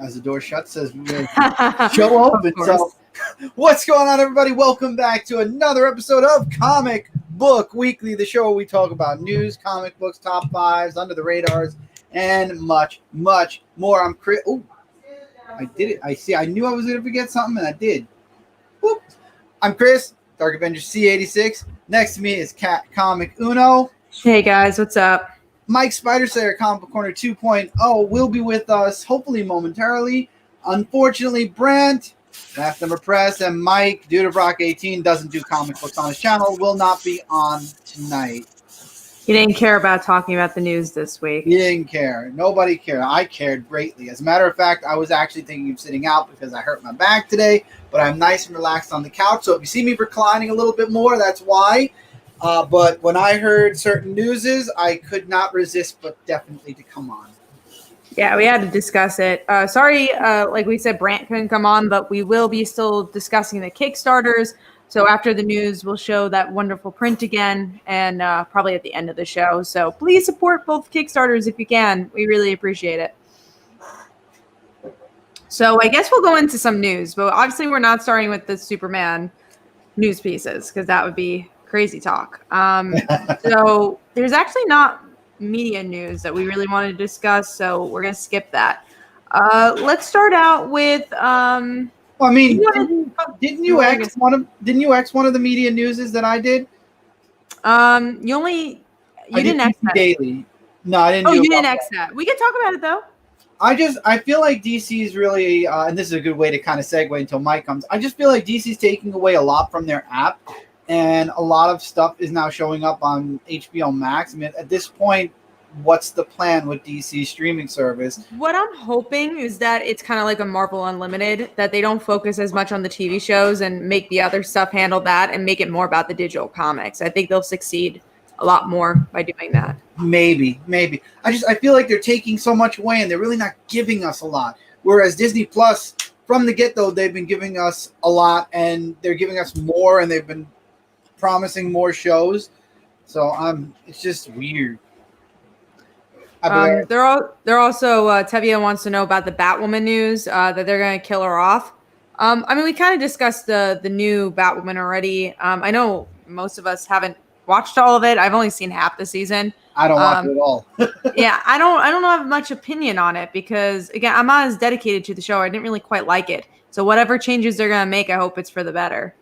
as the door shuts, says show open. So, what's going on, everybody? Welcome back to another episode of Comic Book Weekly, the show where we talk about news, comic books, top fives, under the radars, and much, much more. I'm Chris. Oh, I did it. I knew I was going to forget something, and I did. Whoop. I'm Chris, Dark Avengers C86. Next to me is Cat Comic Uno. Hey, guys. What's up? Mike Spider-Slayer, Comic Book Corner 2.0, will be with us, hopefully momentarily. Unfortunately, Brent, last number press, and Mike, due to Brock 18, doesn't do comic books on his channel, will not be on tonight. You didn't care about talking about the news this week. He didn't care. Nobody cared. I cared greatly. As a matter of fact, I was actually thinking of sitting out because I hurt my back today, but I'm nice and relaxed on the couch. So if you see me reclining a little bit more, that's why. But when I heard certain newses, I could not resist but definitely to come on. Yeah, we had to discuss it. Sorry, like we said, Brant couldn't come on, but we will be still discussing the Kickstarters. So after the news, we'll show that wonderful print again and probably at the end of the show. So please support both Kickstarters if you can. We really appreciate it. So I guess we'll go into some news, but obviously we're not starting with the Superman news pieces because that would be crazy talk. So there's actually not media news that we really wanted to discuss, so we're gonna skip that. Let's start out with didn't you X one of the media newses that I did? You didn't X that daily. No, I didn't. Oh, you didn't X that. We can talk about it though. I feel like DC is really, and this is a good way to kind of segue until Mike comes. I just feel like DC is taking away a lot from their app. And a lot of stuff is now showing up on HBO Max. I mean, at this point, what's the plan with DC's streaming service? What I'm hoping is that it's kind of like a Marvel Unlimited, that they don't focus as much on the TV shows and make the other stuff handle that and make it more about the digital comics. I think they'll succeed a lot more by doing that. Maybe. I feel like they're taking so much away and they're really not giving us a lot. Whereas Disney Plus, from the get-go, they've been giving us a lot and they're giving us more and they've been promising more shows, so it's just weird. They're also Tevia wants to know about the Batwoman news, that they're going to kill her off. We kind of discussed the new Batwoman already. I know most of us haven't watched all of it. I've only seen half the season. I don't watch it at all. Yeah, I don't have much opinion on it because again, I'm not as dedicated to the show. I didn't really quite like it. So whatever changes they're going to make, I hope it's for the better.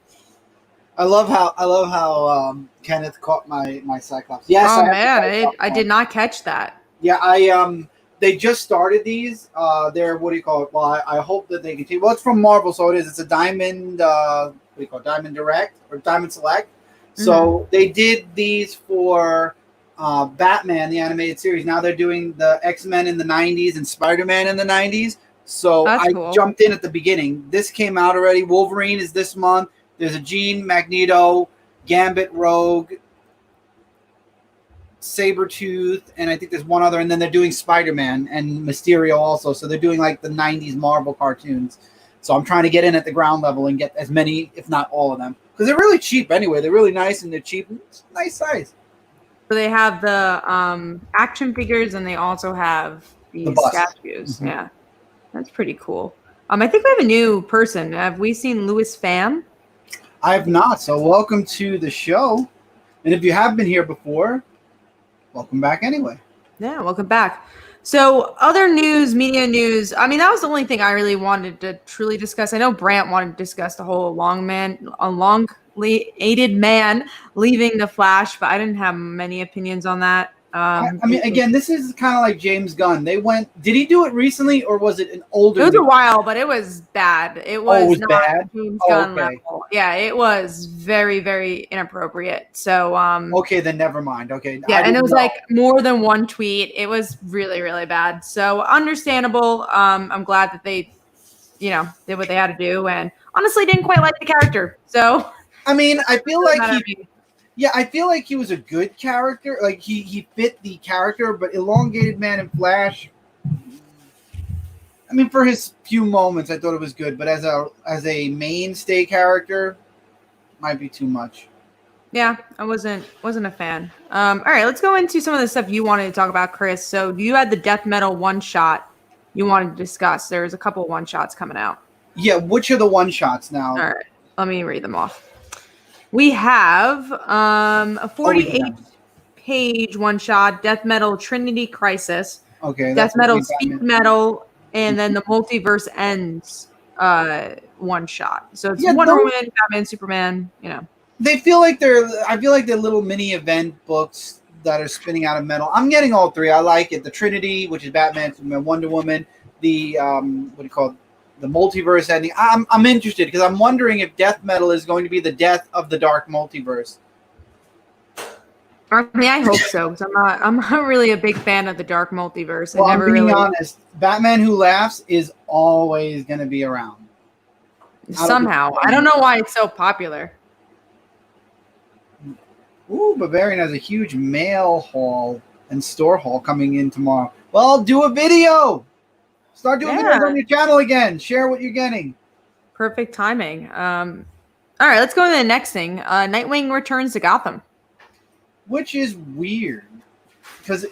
I love how Kenneth caught my Cyclops. Yes. Oh man, I did not catch that. Yeah, they just started these. They're what do you call it? Well, I hope that they continue. Well, it's from Marvel, so it is. It's a Diamond. What do you call it? Diamond Direct or Diamond Select. So they did these for Batman, the animated series. Now they're doing the X-Men in the '90s and Spider-Man in the '90s. So that's I cool. Jumped in at the beginning. This came out already. Wolverine is this month. There's a Jean, Magneto, Gambit, Rogue, Sabretooth, and I think there's one other. And then they're doing Spider-Man and Mysterio also. So they're doing like the 90s Marvel cartoons. So I'm trying to get in at the ground level and get as many, if not all of them. Because they're really cheap anyway. They're really nice and they're cheap. It's a nice size. So they have the action figures and they also have the statues. Mm-hmm. Yeah, that's pretty cool. I think we have a new person. Have we seen Louis Pham? I have not, so welcome to the show. And if you have been here before, welcome back anyway. Yeah, welcome back. So other news, media news, that was the only thing I really wanted to truly discuss. I know Brant wanted to discuss the whole long-awaited man leaving the Flash, but I didn't have many opinions on that. Again, this is kind of like James Gunn. Did he do it recently or was it an older? It was a while, but it was bad. It was not bad? James Gunn level. Yeah, it was very, very inappropriate. So, okay, then never mind. Okay. Yeah, and it was like more than one tweet. It was really, really bad. So understandable. I'm glad that they, did what they had to do and honestly didn't quite like the character. So, I feel like I feel like he was a good character. Like he fit the character, but elongated man and Flash. For his few moments, I thought it was good, but as a mainstay character, might be too much. Yeah, I wasn't a fan. All right, let's go into some of the stuff you wanted to talk about, Chris. So you had the death metal one shot you wanted to discuss. There's a couple one-shots coming out. Yeah, which are the one-shots now? All right, let me read them off. We have a 48-page one-shot, Death Metal Trinity Crisis. Okay. Death Metal Speed Metal, and then the Multiverse Ends one-shot. So it's Wonder Woman, Batman, Superman, you know. They feel like I feel like they're little mini event books that are spinning out of metal. I'm getting all three. I like it. The Trinity, which is Batman, Superman, Wonder Woman. The what do you call it? The multiverse ending. I'm interested because I'm wondering if Death Metal is going to be the death of the dark multiverse. I mean, I hope so. Because I'm not really a big fan of the dark multiverse. Well, I'm being honest. Batman Who Laughs is always going to be around. Somehow, I don't know why it's so popular. Ooh, Bavarian has a huge mail haul and store haul coming in tomorrow. Well, do a video. Start doing videos on your channel again. Share what you're getting. Perfect timing. All right, let's go to the next thing. Nightwing returns to Gotham. Which is weird. Because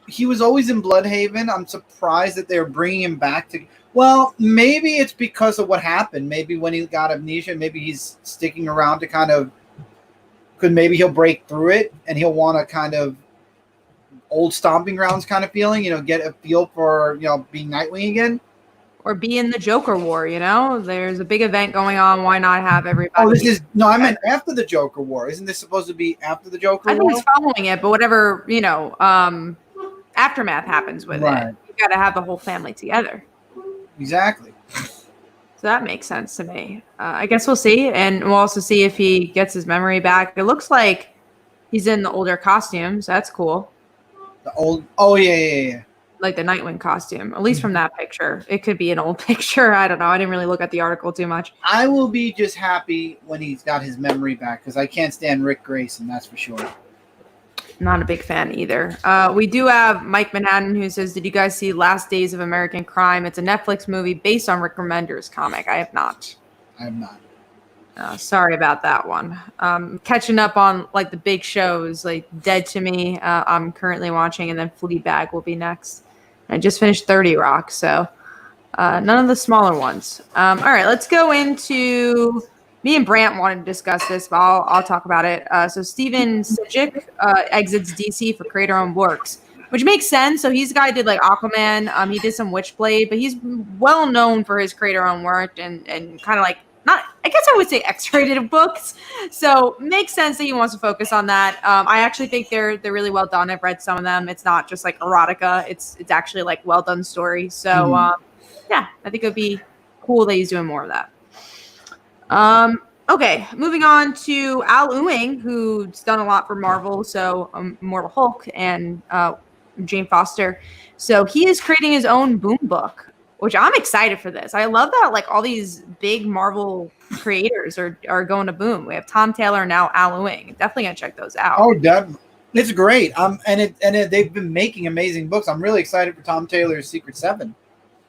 he was always in Bloodhaven. I'm surprised that they're bringing him back to... Well, maybe it's because of what happened. Maybe when he got amnesia, maybe he's sticking around to kind of... Because maybe he'll break through it and he'll want to kind of... old stomping grounds kind of feeling, get a feel for, being Nightwing again. Or be in the Joker War, There's a big event going on. Why not have everybody? Oh, I meant after the Joker War. Isn't this supposed to be after the Joker War? I think it's following it, but whatever, aftermath happens with it. You got to have the whole family together. Exactly. So that makes sense to me. I guess we'll see. And we'll also see if he gets his memory back. It looks like he's in the older costumes. That's cool. Yeah. Like the Nightwing costume, at least from that picture. It could be an old picture. I don't know. I didn't really look at the article too much. I will be just happy when he's got his memory back because I can't stand Rick Grayson, that's for sure. Not a big fan either. We do have Mike Manhattan who says, did you guys see Last Days of American Crime? It's a Netflix movie based on Rick Remender's comic. I have not. Sorry about that one. Catching up on like the big shows like Dead to Me. I'm currently watching, and then Fleabag will be next. I just finished 30 Rock, so none of the smaller ones. All right, let's go into. Me and Brant wanted to discuss this, but I'll talk about it. So Stjepan Sejic exits DC for creator-owned works, which makes sense. So he's the guy who did like Aquaman. He did some Witchblade, but he's well known for his creator-owned work and kind of like. I guess I would say X-rated books. So makes sense that he wants to focus on that. I actually think they're really well done. I've read some of them. It's not just like erotica. It's actually like well done story. So yeah, I think it would be cool that he's doing more of that. Okay, moving on to Al Ewing, who's done a lot for Marvel. So Immortal Hulk and Jane Foster. So he is creating his own Boom book, which I'm excited for this. I love that like all these big Marvel creators are going to Boom. We have Tom Taylor and now Al Ewing. Definitely gonna check those out. Oh, definitely. It's great. They've been making amazing books. I'm really excited for Tom Taylor's Secret Seven.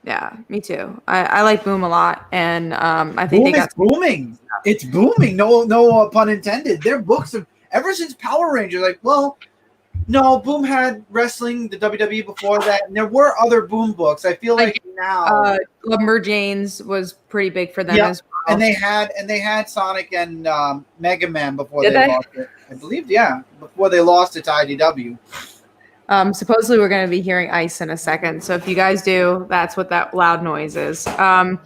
Yeah, me too. I like Boom a lot, and I think Boom is booming. It's booming. No pun intended. Their books have ever since Power Rangers. Like, well, no, Boom had wrestling, the WWE before that, and there were other Boom books. I feel like now Lumberjanes was pretty big for them as well. And they had Sonic and Mega Man before they lost it. I believe, before they lost it to IDW. Supposedly we're going to be hearing ice in a second. So if you guys do, that's what that loud noise is. All right,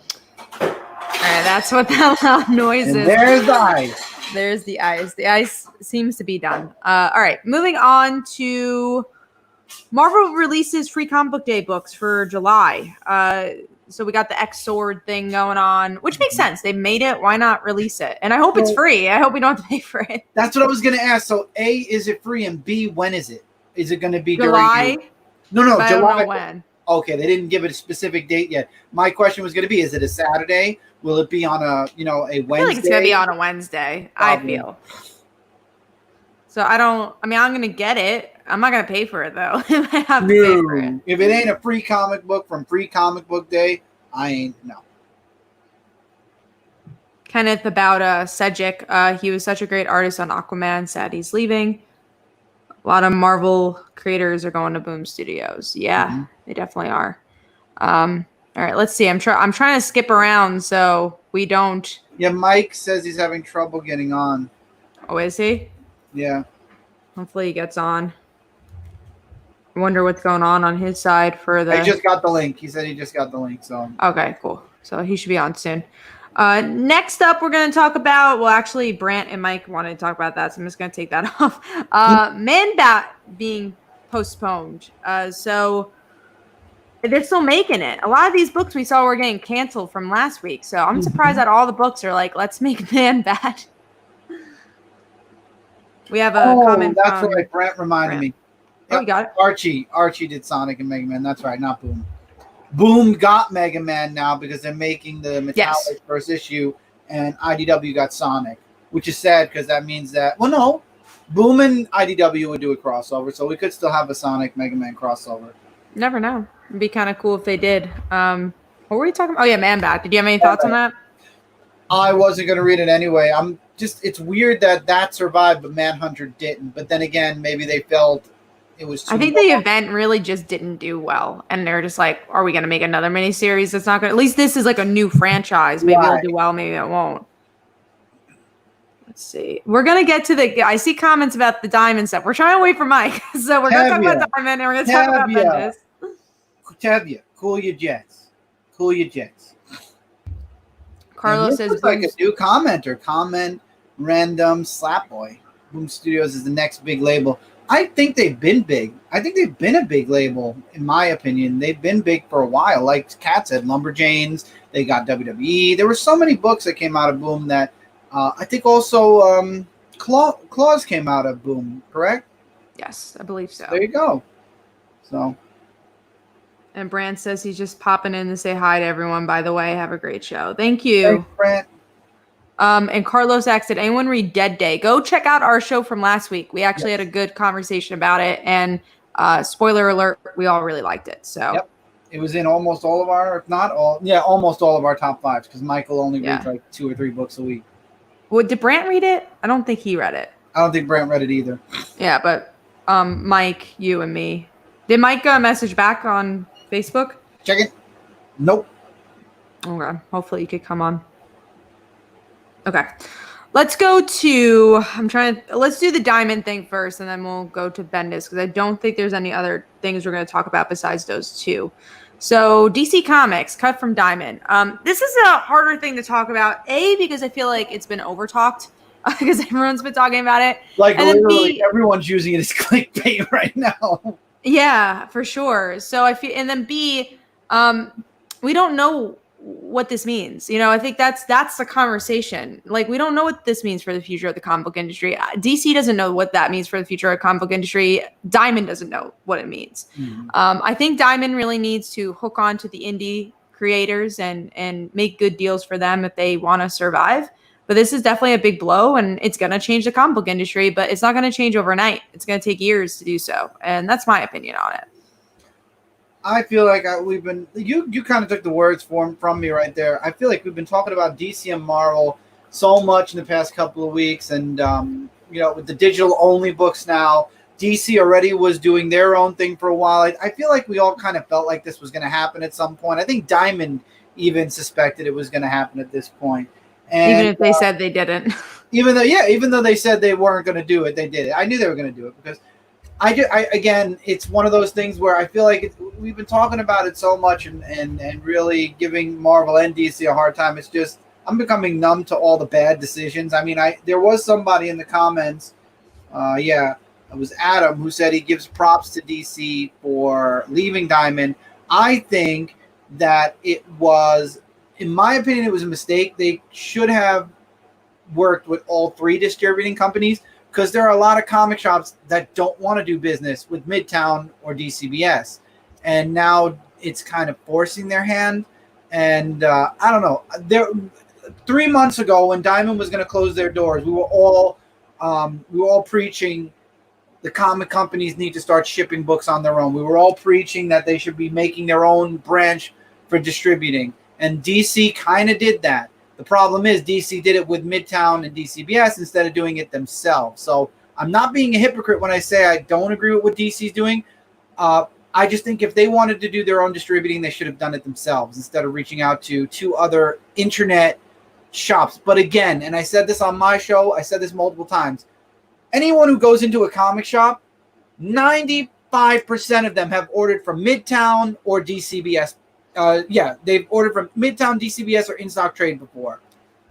that's what that loud noise is. There's the ice. There's the ice. The ice seems to be done. All right, moving on to Marvel releases free comic book day books for July. So we got the X Sword thing going on, which makes sense. They made it. Why not release it? And I hope it's free. I hope we don't have to pay for it. That's what I was going to ask. So A, is it free? And B, when is it? Is it going to be July? No, July. I don't know when. Okay, they didn't give it a specific date yet. My question was going to be: is it a Saturday? Will it be on a Wednesday? I feel like it's going to be on a Wednesday. Probably. I feel. So I'm going to get it. I'm not going to pay for it though. I have to pay for it. If it ain't a free comic book from Free Comic Book Day, I ain't no. Kenneth about Sejic. He was such a great artist on Aquaman. Sad he's leaving. A lot of Marvel creators are going to Boom Studios. Yeah, they definitely are. All right, let's see. I'm trying to skip around so we don't. Yeah, Mike says he's having trouble getting on. Oh, is he? Yeah. Hopefully he gets on. I wonder what's going on his side for the. I just got the link. He said he just got the link. So. Okay, cool. So he should be on soon. Next up, we're going to talk about. Well, actually, Brant and Mike wanted to talk about that, so I'm just going to take that off. Man-Bat being postponed. So. They're still making it. A lot of these books we saw were getting canceled from last week. So I'm surprised that all the books are like, let's make Man-Bat. We have a comment. That's right. Brent reminded me. Oh, you got it. Archie did Sonic and Mega Man. That's right. Not Boom. Boom got Mega Man now because they're making the Metallic first issue, and IDW got Sonic, which is sad because that means that, well, no, Boom and IDW would do a crossover, so we could still have a Sonic Mega Man crossover. Never know. It'd be kind of cool if they did. What were we talking about? Oh, yeah, Man-Bat. Did you have any thoughts on that? I wasn't going to read it anyway. It's weird that survived, but Manhunter didn't. But then again, maybe they felt it was too I think the event really just didn't do well. And they're just like, are we going to make another miniseries that's not going to... At least this is like a new franchise. Maybe it'll do well, maybe it won't. Let's see. We're going to get to the... I see comments about the Diamond stuff. We're trying to wait for Mike. So we're going to talk about Diamond and we're going to talk about Bendis. Tevya, cool your jets. Cool your jets. Carlos says... like a new commenter. Comment random slap boy. Boom Studios is the next big label. I think they've been big. I think they've been a big label, in my opinion. They've been big for a while. Like Kat said, Lumberjanes. They got WWE. There were so many books that came out of Boom that I think also Claws came out of Boom, correct? Yes, I believe so. There you go. So... And Brant says he's just popping in to say hi to everyone. By the way, have a great show. Thank you. Thanks, Brant. And Carlos asked, did anyone read Dead Day? Go check out our show from last week. We actually had a good conversation about it. And spoiler alert, we all really liked it. So it was in almost all of our, if not all, almost all of our top fives because Michael only reads like 2 or 3 books a week. Well, did Brant read it? I don't think he read it. I don't think Brant read it either. Yeah, but Mike, you and me. Did Mike message back on Facebook? Check it. Nope. Okay. Hopefully you could come on. Okay. Let's go to, let's do the Diamond thing first, and then we'll go to Bendis, because I don't think there's any other things we're going to talk about besides those two. So DC Comics, cut from Diamond. This is a harder thing to talk about, A, because I feel like it's been over-talked, because everyone's been talking about it. Like, and literally, everyone's using it as clickbait right now. Yeah, for sure. So I feel, and then B, we don't know what this means. You know, I think that's the conversation. Like, we don't know what this means for the future of the comic book industry. DC doesn't know what that means for the future of the comic book industry. Diamond doesn't know what it means. Mm-hmm. I think Diamond really needs to hook on to the indie creators and make good deals for them if they want to survive. But this is definitely a big blow, and it's going to change the comic book industry, but it's not going to change overnight. It's going to take years to do so, and that's my opinion on it. I feel like we've been – you kind of took the words from me right there. I feel like we've been talking about DC and Marvel so much in the past couple of weeks, and, with the digital-only books now, DC already was doing their own thing for a while. I feel like we all kind of felt like this was going to happen at some point. I think Diamond even suspected it was going to happen at this point. And, even if they said they didn't. Even though they said they weren't going to do it, they did it. I knew they were going to do it because again, it's one of those things where I feel like we've been talking about it so much and really giving Marvel and DC a hard time. It's just I'm becoming numb to all the bad decisions. I mean, there was somebody in the comments, it was Adam, who said he gives props to DC for leaving Diamond. I think that it was, in my opinion, it was a mistake. They should have worked with all 3 distributing companies because there are a lot of comic shops that don't want to do business with Midtown or DCBS. And now it's kind of forcing their hand. And I don't know. 3 months ago when Diamond was going to close their doors, we were all preaching the comic companies need to start shipping books on their own. We were all preaching that they should be making their own branch for distributing. And DC kind of did that. The problem is DC did it with Midtown and DCBS instead of doing it themselves. So I'm not being a hypocrite when I say I don't agree with what DC's doing. I just think if they wanted to do their own distributing, they should have done it themselves instead of reaching out to two other internet shops. But again, and I said this on my show, I said this multiple times, anyone who goes into a comic shop, 95% of them have ordered from Midtown or DCBS. They've ordered from Midtown, DCBS, or In-Stock Trade before.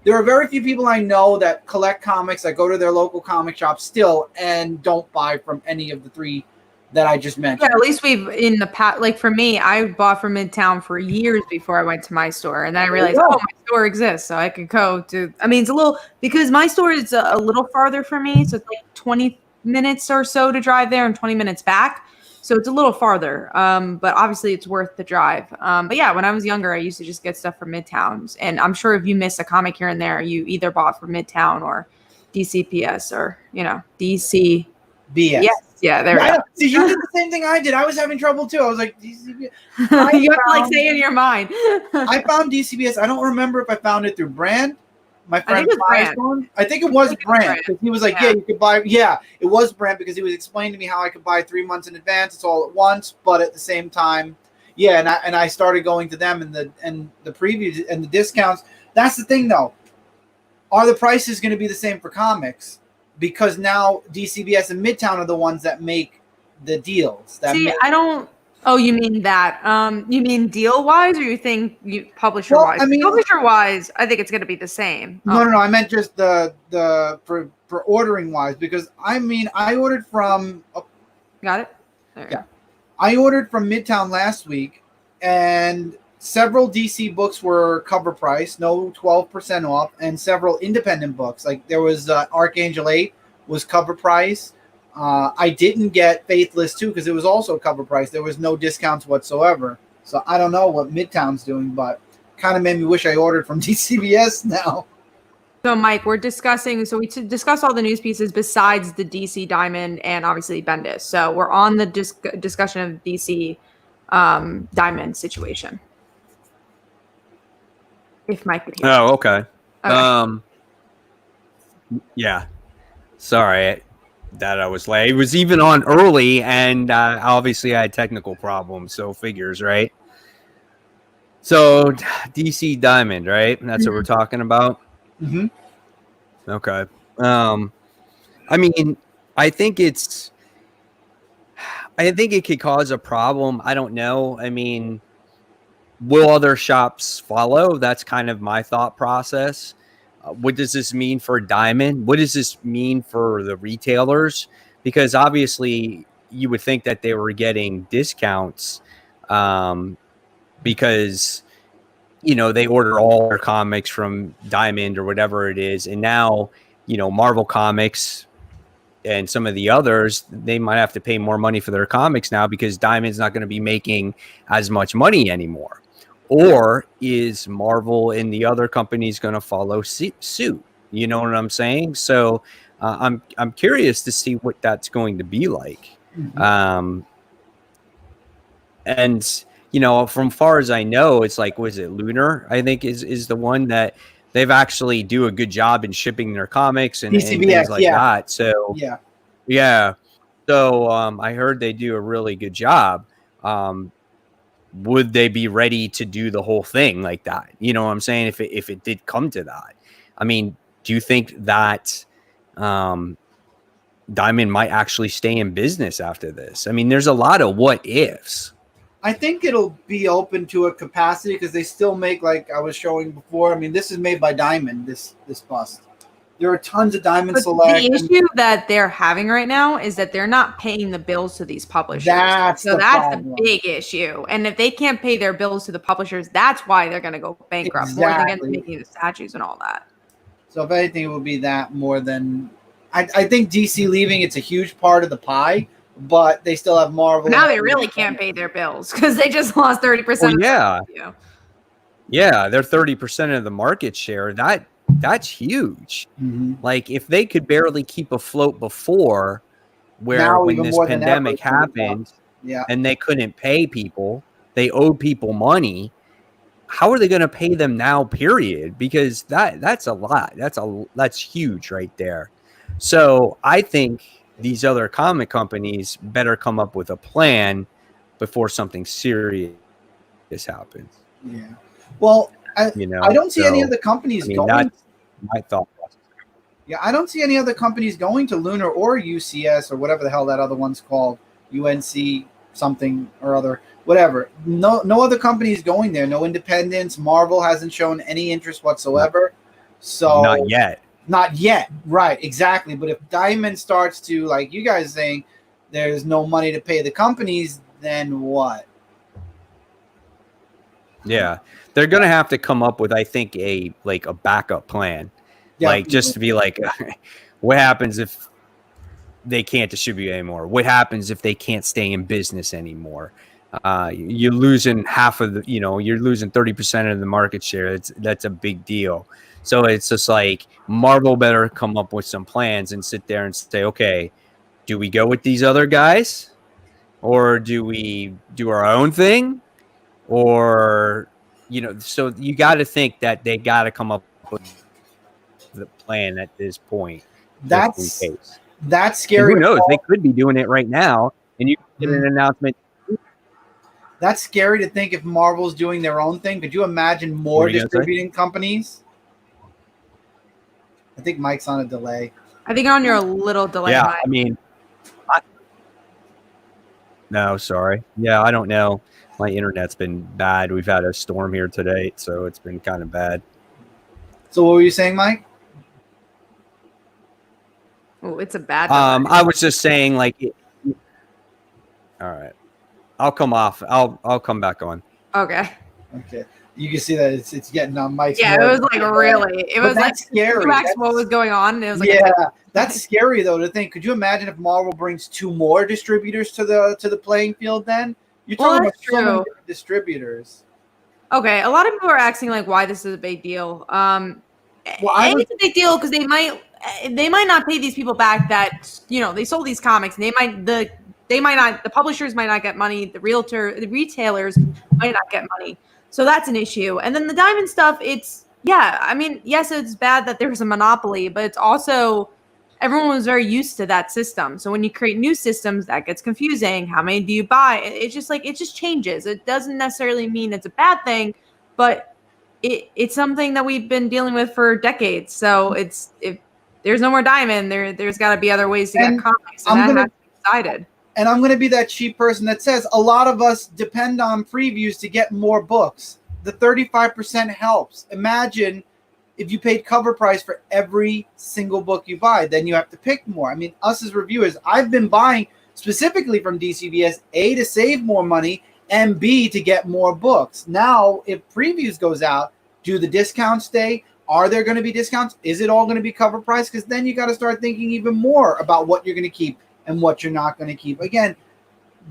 There are very few people I know that collect comics, that go to their local comic shop still and don't buy from any of the three that I just mentioned. Yeah, at least we've in the past, like for me, I bought from Midtown for years before I went to my store. And then I realized, my store exists. So I could go to, I mean, it's a little, because my store is a little farther from me. So it's like 20 minutes or so to drive there and 20 minutes back. So it's a little farther. But obviously it's worth the drive. But yeah, when I was younger, I used to just get stuff from Midtowns. And I'm sure if you miss a comic here and there, you either bought from Midtown or DCPS or, DC. BS. Yes. Yeah, there we go. See, you did the same thing I did. I was having trouble too. I was like, DCBS. You have to say in your mind. I found DCBS. I don't remember if I found it through Brand. My friend I think it was Brand because he was like, yeah, you could buy. Yeah, it was Brand because he was explaining to me how I could buy 3 months in advance. It's all at once, but at the same time, yeah. And I started going to them and the previews and the discounts. That's the thing, though. Are the prices going to be the same for comics? Because now DCBS and Midtown are the ones that make the deals. I don't. Oh, you mean that? You mean deal wise, or you think publisher wise? I mean, publisher wise, I think it's going to be the same. No. I meant just the for ordering wise, because I mean, I ordered from. Got it. I ordered from Midtown last week, and several DC books were cover price, no 12% off, and several independent books. Like there was Archangel 8 was cover price. I didn't get Faithless 2 because it was also cover price. There was no discounts whatsoever. So I don't know what Midtown's doing, but kind of made me wish I ordered from DCBS now. So Mike, we're discussing, we discuss all the news pieces besides the DC Diamond and obviously Bendis. So we're on the discussion of DC Diamond situation. If Mike could hear. Oh, okay. Yeah. Sorry that I was late. It was even on early, and obviously I had technical problems, so figures, right? So DC Diamond, right? That's what we're talking about? Mm-hmm. Okay. I mean, I think it could cause a problem. I don't know. I mean, will other shops follow? That's kind of my thought process. What does this mean for Diamond? What does this mean for the retailers? Because obviously you would think that they were getting discounts because, they order all their comics from Diamond or whatever it is. And now, Marvel Comics and some of the others, they might have to pay more money for their comics now because Diamond's not going to be making as much money anymore. Or is Marvel and the other companies going to follow suit? You know what I'm saying? So I'm curious to see what that's going to be like. Mm-hmm. And from far as I know, it's like, was it Lunar? I think is the one that they've actually do a good job in shipping their comics and things like that. So yeah. So I heard they do a really good job. Would they be ready to do the whole thing like that? You know what I'm saying? If it did come to that, I mean, do you think that Diamond might actually stay in business after this? I mean, there's a lot of what ifs. I think it'll be open to a capacity because they still make, like I was showing before. I mean, this is made by Diamond, this bust. There are tons of Diamond Select. The issue that they're having right now is that they're not paying the bills to these publishers. That's the big issue. And if they can't pay their bills to the publishers, that's why they're going to go bankrupt more than making the statues and all that. So if anything, it would be that more than I think DC leaving. It's a huge part of the pie, but they still have Marvel. Now they really can't pay their bills because they just lost 30%. Well, yeah, they're 30% of the market share. That's huge. Mm-hmm. Like if they could barely keep afloat before, when this pandemic happened, and they couldn't pay people, they owed people money. How are they going to pay them now? Period. Because that's a lot. That's huge right there. So I think these other comic companies better come up with a plan before something serious happens. Yeah. Well, I don't see any so, other companies going. That's my thought process. Yeah, I don't see any other companies going to Lunar or UCS or whatever the hell that other one's called, UNC something or other, whatever. No other companies going there. No independents. Marvel hasn't shown any interest whatsoever. So Not yet. Not yet. Right, exactly. But if Diamond starts to, like you guys saying, there's no money to pay the companies, then what? Yeah. They're going to have to come up with, I think, a backup plan. Yeah, like just to be like, what happens if they can't distribute anymore? What happens if they can't stay in business anymore? You're losing half of the, you're losing 30% of the market share. That's a big deal. So it's just like Marvel better come up with some plans and sit there and say, okay, do we go with these other guys, or do we do our own thing? Or, so you got to think that they got to come up with the plan at this point. That's scary. And who knows? They could be doing it right now, and you get an announcement. That's scary to think if Marvel's doing their own thing. Could you imagine more distributing companies? I think Mike's on a delay. I think on your little delay. Yeah, Mike. I mean, no, sorry. Yeah, I don't know. My internet's been bad. We've had a storm here today, so it's been kind of bad. So what were you saying, Mike? Oh, it's a bad. I was just saying, all right. I'll come off. I'll come back on. Okay. You can see that it's getting on Mike's. Yeah, it was like really. It was like scary. What was going on? And it was like that's scary though to think. Could you imagine if Marvel brings 2 more distributors to the playing field? Then you're talking about so many different distributors. Okay, a lot of people are asking like why this is a big deal. It's a big deal because they might not pay these people back that they sold these comics, and the publishers might not get money, the retailers might not get money. So that's an issue. And then the Diamond stuff, yes, it's bad that there's a monopoly, but it's also everyone was very used to that system. So when you create new systems, that gets confusing. How many do you buy? It's just it just changes. It doesn't necessarily mean it's a bad thing, but it's something that we've been dealing with for decades. So if there's no more Diamond, there's got to be other ways to get comics, and that has to be decided. And I'm going to be that cheap person that says a lot of us depend on previews to get more books. The 35% helps. Imagine if you paid cover price for every single book you buy, then you have to pick more. I mean, us as reviewers, I've been buying specifically from DCBS, A, to save more money, and B, to get more books. Now, if previews goes out, do the discounts stay? Are there going to be discounts? Is it all going to be cover price? Because then you got to start thinking even more about what you're going to keep and what you're not going to keep. Again,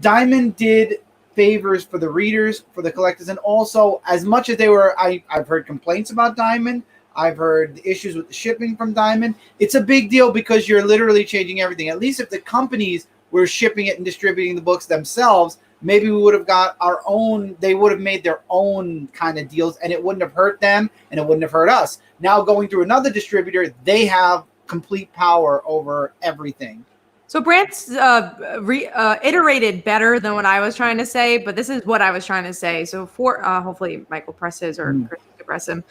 Diamond did favors for the readers, for the collectors, and also as much as they were, I've heard complaints about Diamond. I've heard issues with the shipping from Diamond. It's a big deal because you're literally changing everything. At least if the companies were shipping it and distributing the books themselves, maybe we would have got our own, they would have made their own kind of deals, and it wouldn't have hurt them and it wouldn't have hurt us. Now going through another distributor, they have complete power over everything. So Brant's iterated better than what I was trying to say, but this is what I was trying to say. So for hopefully Michael presses or Chris can press him.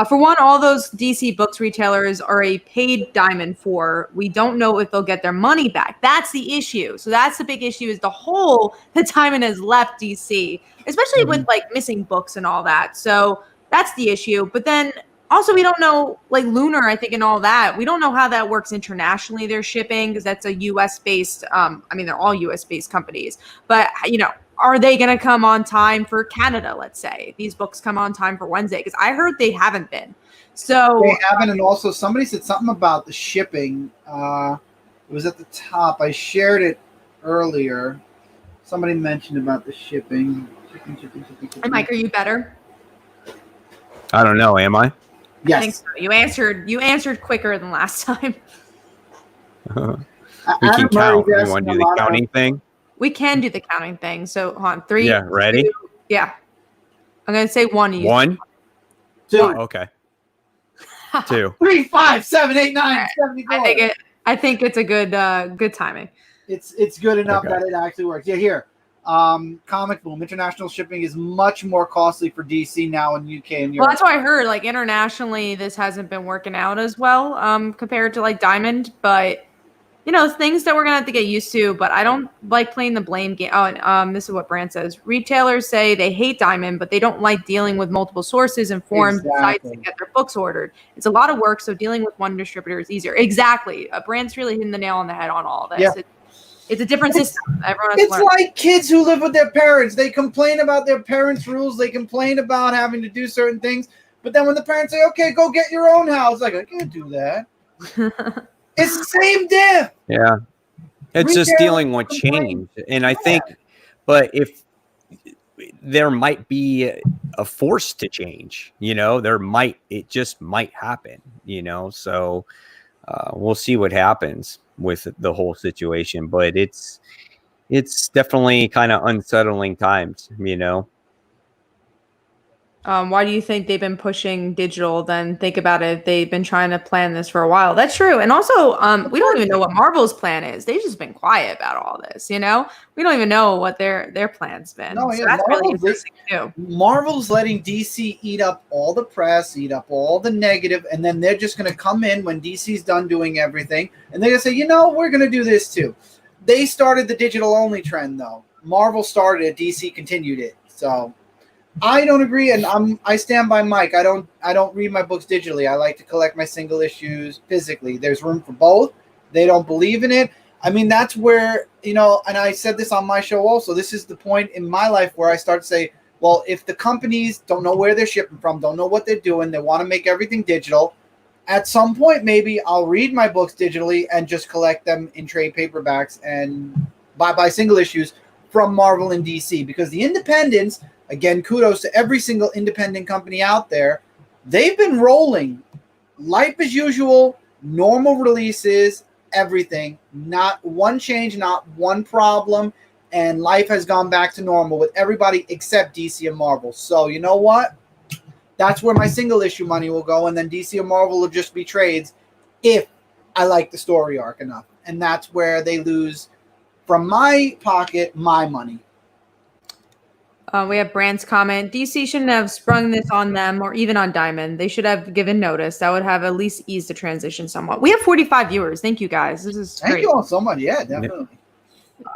For one, all those DC Books retailers are a paid Diamond for. We don't know if they'll get their money back. That's the issue. So that's the big issue, is the hole that Diamond has left DC, especially with missing books and all that. So that's the issue. But then also, we don't know, Lunar, I think, and all that. We don't know how that works internationally, their shipping, because that's a U.S.-based, they're all U.S.-based companies. But, are they going to come on time for Canada, let's say? These books come on time for Wednesday, because I heard they haven't been. So they haven't, and also somebody said something about the shipping. It was at the top. I shared it earlier. Somebody mentioned about the shipping. Hey, Mike, are you better? I don't know. Am I? Yes. I think so. You answered quicker than last time. We can count. We want to do the counting thing? We can do the counting thing. So, hold on. 3. Yeah, ready? 2, yeah. I'm going to say 1. 1? 2. Oh, okay. 2. 3, 5, 7, 8, 9, 74. I think it's a good timing. It's good enough that it actually works. Yeah, here. Comic Boom. International shipping is much more costly for DC now in UK and Europe. Well, that's what I heard. Like internationally, this hasn't been working out as well compared to like Diamond, but you know, things that we're gonna have to get used to. But I don't like playing the blame game. Oh, and this is what Brand says. Retailers say they hate Diamond, but they don't like dealing with multiple sources and forums and sites to get their books ordered. It's a lot of work, so dealing with one distributor is easier. Exactly. Brand's really hitting the nail on the head on all this. Yeah. It's a different system. Everyone has it's like kids who live with their parents. They complain about their parents' rules. They complain about having to do certain things. But then when the parents say, okay, go get your own house, like, I can't do that. It's the same diff. Yeah. It's just dealing with change. And I think, but if there might be a force to change, you know, it just might happen, you know, so we'll see what happens with the whole situation, but it's definitely kind of unsettling times, you know. Why do you think they've been pushing digital? Then think about it. They've been trying to plan this for a while. That's true. And also, we don't even know what Marvel's plan is. They've just been quiet about all this, you know? We don't even know what their plan's been. No, so that's really interesting too. Marvel's letting DC eat up all the press, eat up all the negative, and then they're just going to come in when DC's done doing everything, and they're going to say, you know, we're going to do this too. They started the digital-only trend, though. Marvel started it. DC continued it. So I don't agree, and I stand by Mike. I don't read my books digitally. I like to collect my single issues physically. There's room for both. They don't believe in it. I mean, that's where, you know, and I said this on my show also, this is the point in my life where I start to say, well, if the companies don't know where they're shipping from, don't know what they're doing, they want to make everything digital, at some point maybe I'll read my books digitally and just collect them in trade paperbacks and buy single issues from Marvel and DC, because the independents, again, kudos to every single independent company out there, they've been rolling life as usual, normal releases, everything, not one change, not one problem, and life has gone back to normal with everybody except DC and Marvel. So you know what? That's where my single issue money will go, and then DC and Marvel will just be trades if I like the story arc enough. And that's where they lose, from my pocket, my money. We have Brand's comment. DC shouldn't have sprung this on them or even on Diamond. They should have given notice. That would have at least eased the transition somewhat. We have 45 viewers. Thank you, guys. This is great. Thank you all so much. Yeah, definitely.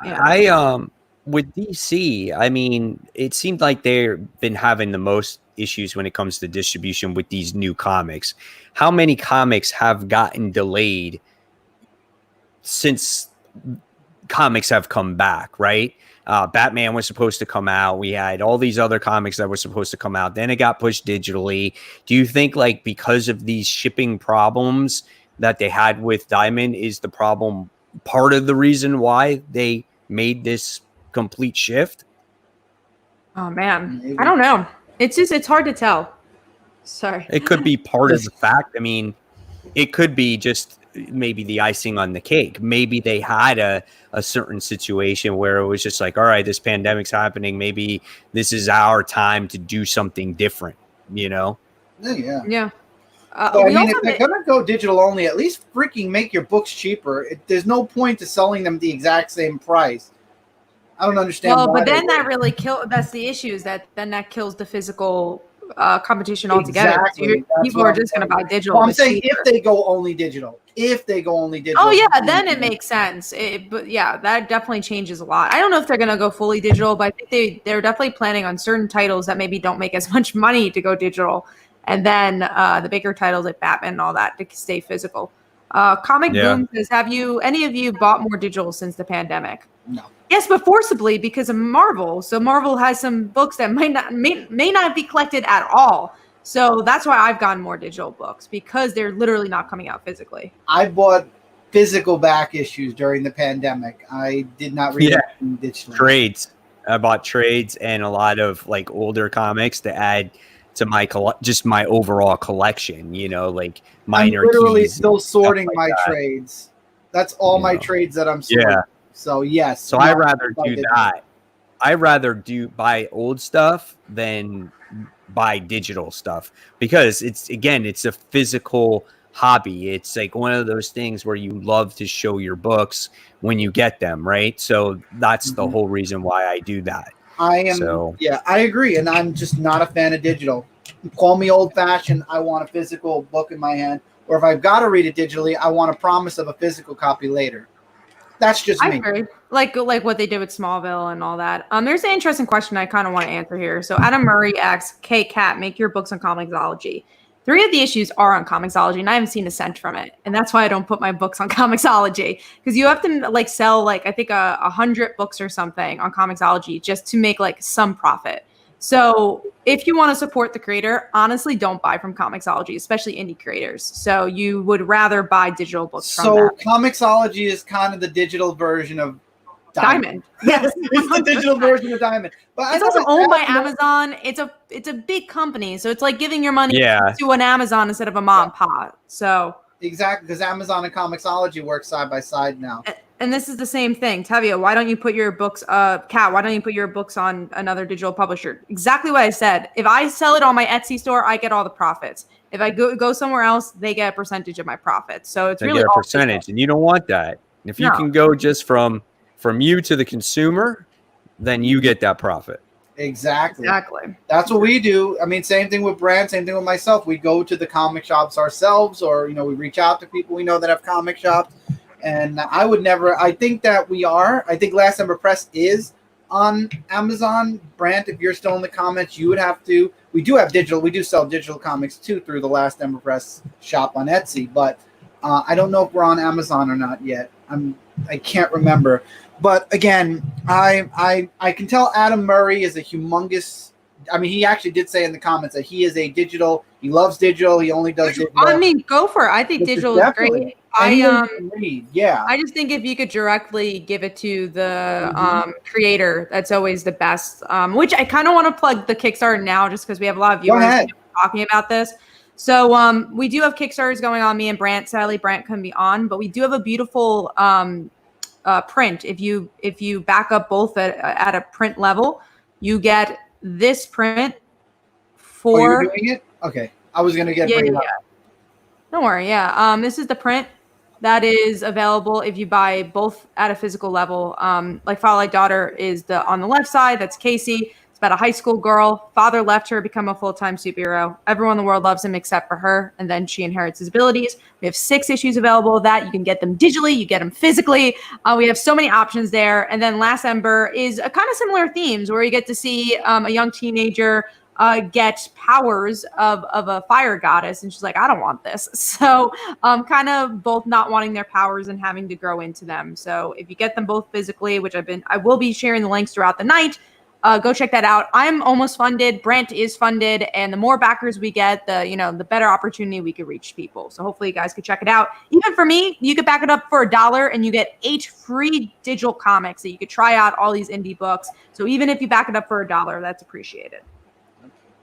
Yeah. With DC, I mean, it seemed like they've been having the most issues when it comes to distribution with these new comics. How many comics have gotten delayed since comics have come back, right? Batman was supposed to come out. We had all these other comics that were supposed to come out. Then it got pushed digitally. Do you think, like, because of these shipping problems that they had with Diamond, is the problem part of the reason why they made this complete shift? Oh man, maybe. I don't know. It's hard to tell. Sorry. It could be part of the fact. I mean, it could be just maybe the icing on the cake. Maybe they had a certain situation where it was just like, all right, this pandemic's happening. Maybe this is our time to do something different, you know? Yeah. So, I mean, if they're going to go digital only, at least freaking make your books cheaper. There's no point to selling them the exact same price. I don't understand. Well, but then that really that's the issue, is that then that kills the physical competition altogether. Exactly. So people are just going to buy digital. Well, I'm saying if they go only digital. Oh yeah, then it makes sense. But yeah, that definitely changes a lot. I don't know if they're going to go fully digital, but I think they're definitely planning on certain titles that maybe don't make as much money to go digital, and then the bigger titles like Batman and all that to stay physical. Comic Boom says, have any of you bought more digital since the pandemic? No. Yes, but forcibly because of Marvel. So Marvel has some books that may not be collected at all. So that's why I've gotten more digital books, because they're literally not coming out physically. I bought physical back issues during the pandemic. I did not read them digitally. Trades. I bought trades and a lot of like older comics to add to my just my overall collection. You know, like minor. I'm literally keys still sorting like my trades. That's all my trades that I'm sorting. Yeah. So yes. So I rather do that. I rather buy old stuff than buy digital stuff, because it's a physical hobby. It's like one of those things where you love to show your books when you get them, right? So that's the whole reason why I do that. I agree, and I'm just not a fan of digital. Call me old-fashioned. I want a physical book in my hand, or if I've got to read it digitally, I want a promise of a physical copy later. That's just me. I agree. Like what they did with Smallville and all that. There's an interesting question I kind of want to answer here. So Adam Murray asks, "Hey, Kat, make your books on Comixology." 3 of the issues are on Comixology, and I haven't seen a cent from it. And that's why I don't put my books on Comixology, because you have to like sell like I think 100 books or something on Comixology just to make like some profit. So if you want to support the creator, honestly, don't buy from Comixology, especially indie creators. So you would rather buy digital books from them. So Comixology is kind of the digital version of Diamond. Yes, it's the digital version of Diamond. But it's also owned by Amazon. It's a big company, so it's like giving your money to an Amazon instead of a mom and pop. So exactly, because Amazon and Comixology work side by side now. And this is the same thing. Tavia, why don't you put your books, Kat, why don't you put your books on another digital publisher? Exactly what I said. If I sell it on my Etsy store, I get all the profits. If I go somewhere else, they get a percentage of my profits. So it's really a percentage, and you don't want that. If you can go just from you to the consumer, then you get that profit. Exactly. That's what we do. I mean, same thing with brands, same thing with myself. We go to the comic shops ourselves, or we reach out to people we know that have comic shops. And I think that we are. I think Last Ember Press is on Amazon. Brant, if you're still in the comments, you would have to. We do have digital. We do sell digital comics too through the Last Ember Press shop on Etsy. But I don't know if we're on Amazon or not yet. I can't remember. But again, I can tell Adam Murray is a humongous. I mean, he actually did say in the comments that he is a digital. He loves digital. He only does digital. I mean, go for it. I think digital is great. I just think if you could directly give it to the creator, that's always the best. Which I kind of want to plug the Kickstarter now, just because we have a lot of viewers talking about this. So we do have Kickstarters going on. Me and Brant, sadly, Brant couldn't be on, but we do have a beautiful print. If you back up both at a print level, you get this print for. Oh, you're doing it? Okay, I was gonna get. Yeah. Don't worry. Yeah. This is the print that is available if you buy both at a physical level. Like Follow Like Daughter is on the left side. That's Casey. It's about a high school girl. Father left her, become a full-time superhero. Everyone in the world loves him except for her, and then she inherits his abilities. We have 6 issues available of that. You can get them digitally. You get them physically. We have so many options there. And then Last Ember is a kind of similar themes where you get to see a young teenager get powers of a fire goddess, and she's like, I don't want this. So kind of both not wanting their powers and having to grow into them. So if you get them both physically, which I will be sharing the links throughout the night, go check that out. I'm almost funded. Brant is funded, and the more backers we get, the better opportunity we could reach people. So hopefully you guys could check it out. Even for me, you could back it up for $1 and you get 8 free digital comics that you could try out, all these indie books. So even if you back it up for $1, that's appreciated.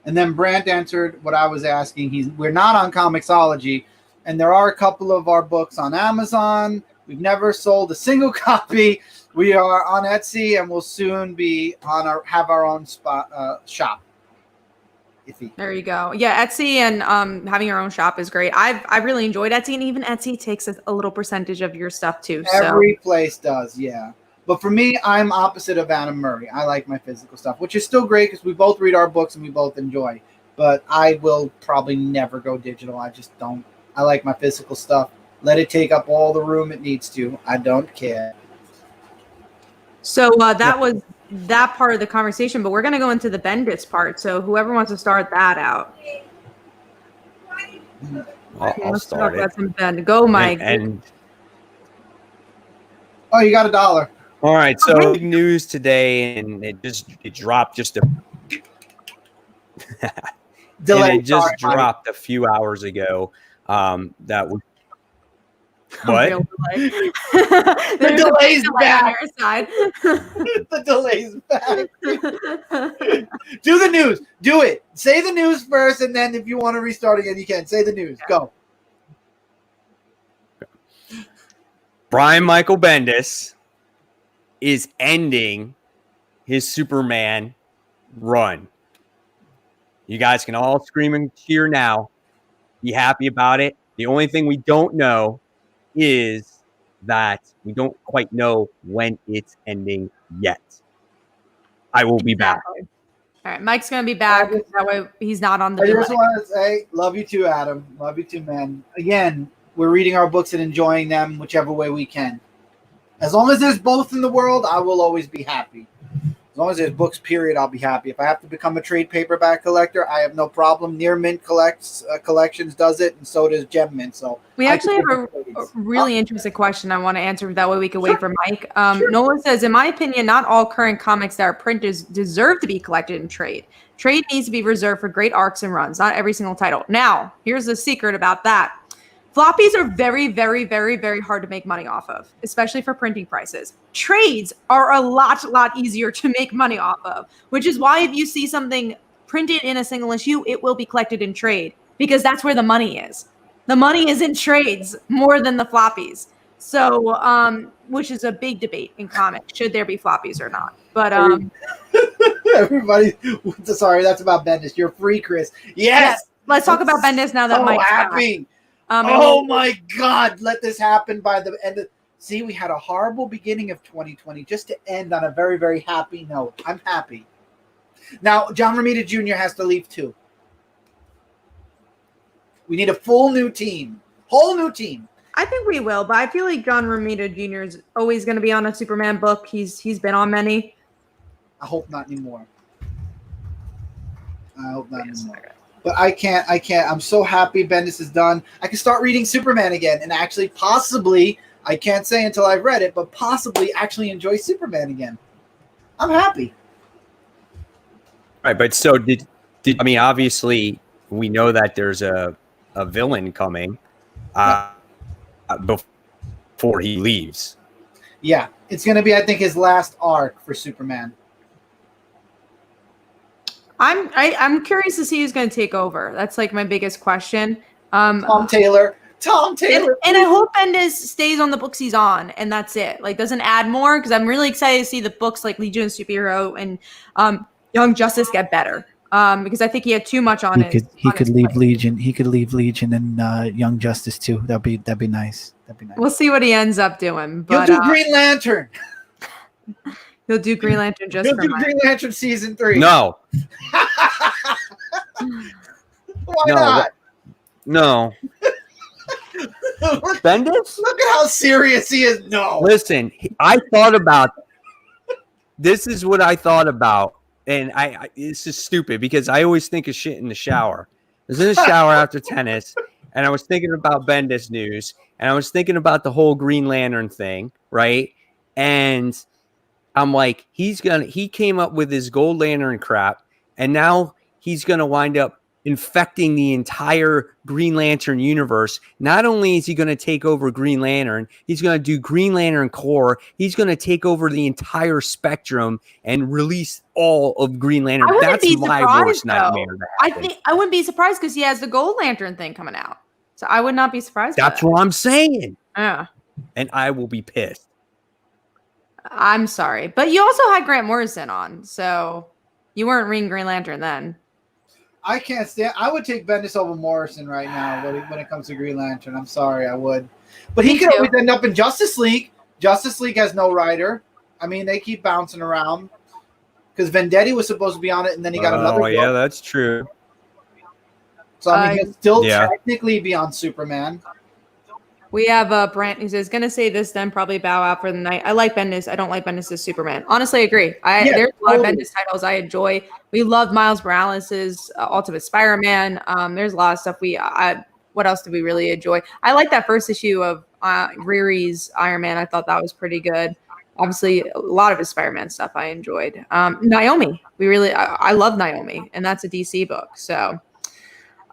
And then Brant answered what I was asking. We're not on Comixology, and there are a couple of our books on Amazon. We've never sold a single copy. We are on Etsy, and we'll soon be have our own shop. There you go. Yeah, Etsy and having your own shop is great. I've really enjoyed Etsy, and even Etsy takes a little percentage of your stuff too. Every place does, yeah. But for me, I'm opposite of Adam Murray. I like my physical stuff, which is still great because we both read our books and we both enjoy. But I will probably never go digital. I just don't. I like my physical stuff. Let it take up all the room it needs to. I don't care. So that was that part of the conversation, but we're going to go into the Bendis part. So whoever wants to start that out. I'll start it. Go, Mike. Oh, you got $1. All right, so big news today, and it dropped just dropped a few hours ago. That was what? The delay's back. On your side. The delay's back. Do the news. Do it. Say the news first, and then if you want to restart again, you can. Say the news. Go. Brian Michael Bendis is ending his Superman run. You guys can all scream and cheer now. Be happy about it. The only thing we don't know is that we don't quite know when it's ending yet. I will be back. All right, Mike's gonna be back. That way he's not on the I delay. just want to say, love you too, Adam. Love you too, man. Again, we're reading our books and enjoying them whichever way we can. As long as there's both in the world, I will always be happy. As long as there's books, period, I'll be happy. If I have to become a trade paperback collector, I have no problem. Near Mint Collections does it, and so does Gem Mint. So we actually have a really interesting question I want to answer. That way we can wait for Mike. Nolan says, in my opinion, not all current comics that are printed deserve to be collected in trade. Trade needs to be reserved for great arcs and runs, not every single title. Now, here's the secret about that. Floppies are very, very, very, very hard to make money off of, especially for printing prices. Trades are a lot easier to make money off of, which is why if you see something printed in a single issue, it will be collected in trade, because that's where the money is. The money is in trades more than the floppies. So, which is a big debate in comics. Should there be floppies or not? But everybody, sorry, that's about Bendis. You're free, Chris. Yes. Let's talk about Bendis now that Mike's happy. Back. Oh my God! Let this happen by the end. See, we had a horrible beginning of 2020 just to end on a very, very happy note. I'm happy. Now, John Romita Jr. has to leave too. We need a full new team. Whole new team. I think we will, but I feel like John Romita Jr. is always going to be on a Superman book. He's been on many. I hope not anymore. But I can't. I'm so happy Bendis is done. I can start reading Superman again and actually possibly, I can't say until I've read it, but possibly actually enjoy Superman again. I'm happy. Right, but so did I mean, obviously we know that there's a villain coming before he leaves. Yeah, it's going to be, I think, his last arc for Superman. I'm curious to see who's going to take over. That's like my biggest question. Tom Taylor. And I hope Bendis stays on the books he's on, and that's it. Like, doesn't add more, because I'm really excited to see the books like Legion of Superhero and Young Justice get better. Because I think he had too much on it. He could leave Legion. He could leave Legion and Young Justice too. That'd be nice. We'll see what he ends up doing. But he'll do Green Lantern. He'll do Green Lantern Green Lantern season 3. No. Why not? No. Bendis? Look at how serious he is. No. Listen, I thought about this. Is what I thought about, and I this is stupid because I always think of shit in the shower. I was in the shower after tennis, and I was thinking about Bendis news, and I was thinking about the whole Green Lantern thing, right? And I'm like, he came up with his Gold Lantern crap, and now he's going to wind up infecting the entire Green Lantern universe. Not only is he going to take over Green Lantern, he's going to do Green Lantern Corps. He's going to take over the entire spectrum and release all of Green Lantern. That's my worst nightmare. I wouldn't be surprised because he has the Gold Lantern thing coming out. So I would not be surprised. That's what I'm saying. Yeah. And I will be pissed. I'm sorry. But you also had Grant Morrison on, so you weren't reading Green Lantern then. I can't stand. I would take Bendis over Morrison right now when it comes to Green Lantern. I'm sorry, I would. But he could always end up in Justice League. Justice League has no writer. I mean, they keep bouncing around because Vendetti was supposed to be on it, and then he got another. Oh yeah, that's true. So I mean, he'll still technically be on Superman. We have Brent who says, "Gonna say this, then probably bow out for the night." I like Bendis. I don't like Bendis as Superman. Honestly, I agree. There's a lot of Bendis titles I enjoy. We love Miles Morales' Ultimate Spider-Man. There's a lot of stuff what else did we really enjoy? I like that first issue of Riri's Iron Man. I thought that was pretty good. Obviously, a lot of his Spider-Man stuff I enjoyed. Naomi, I love Naomi, and that's a DC book. So.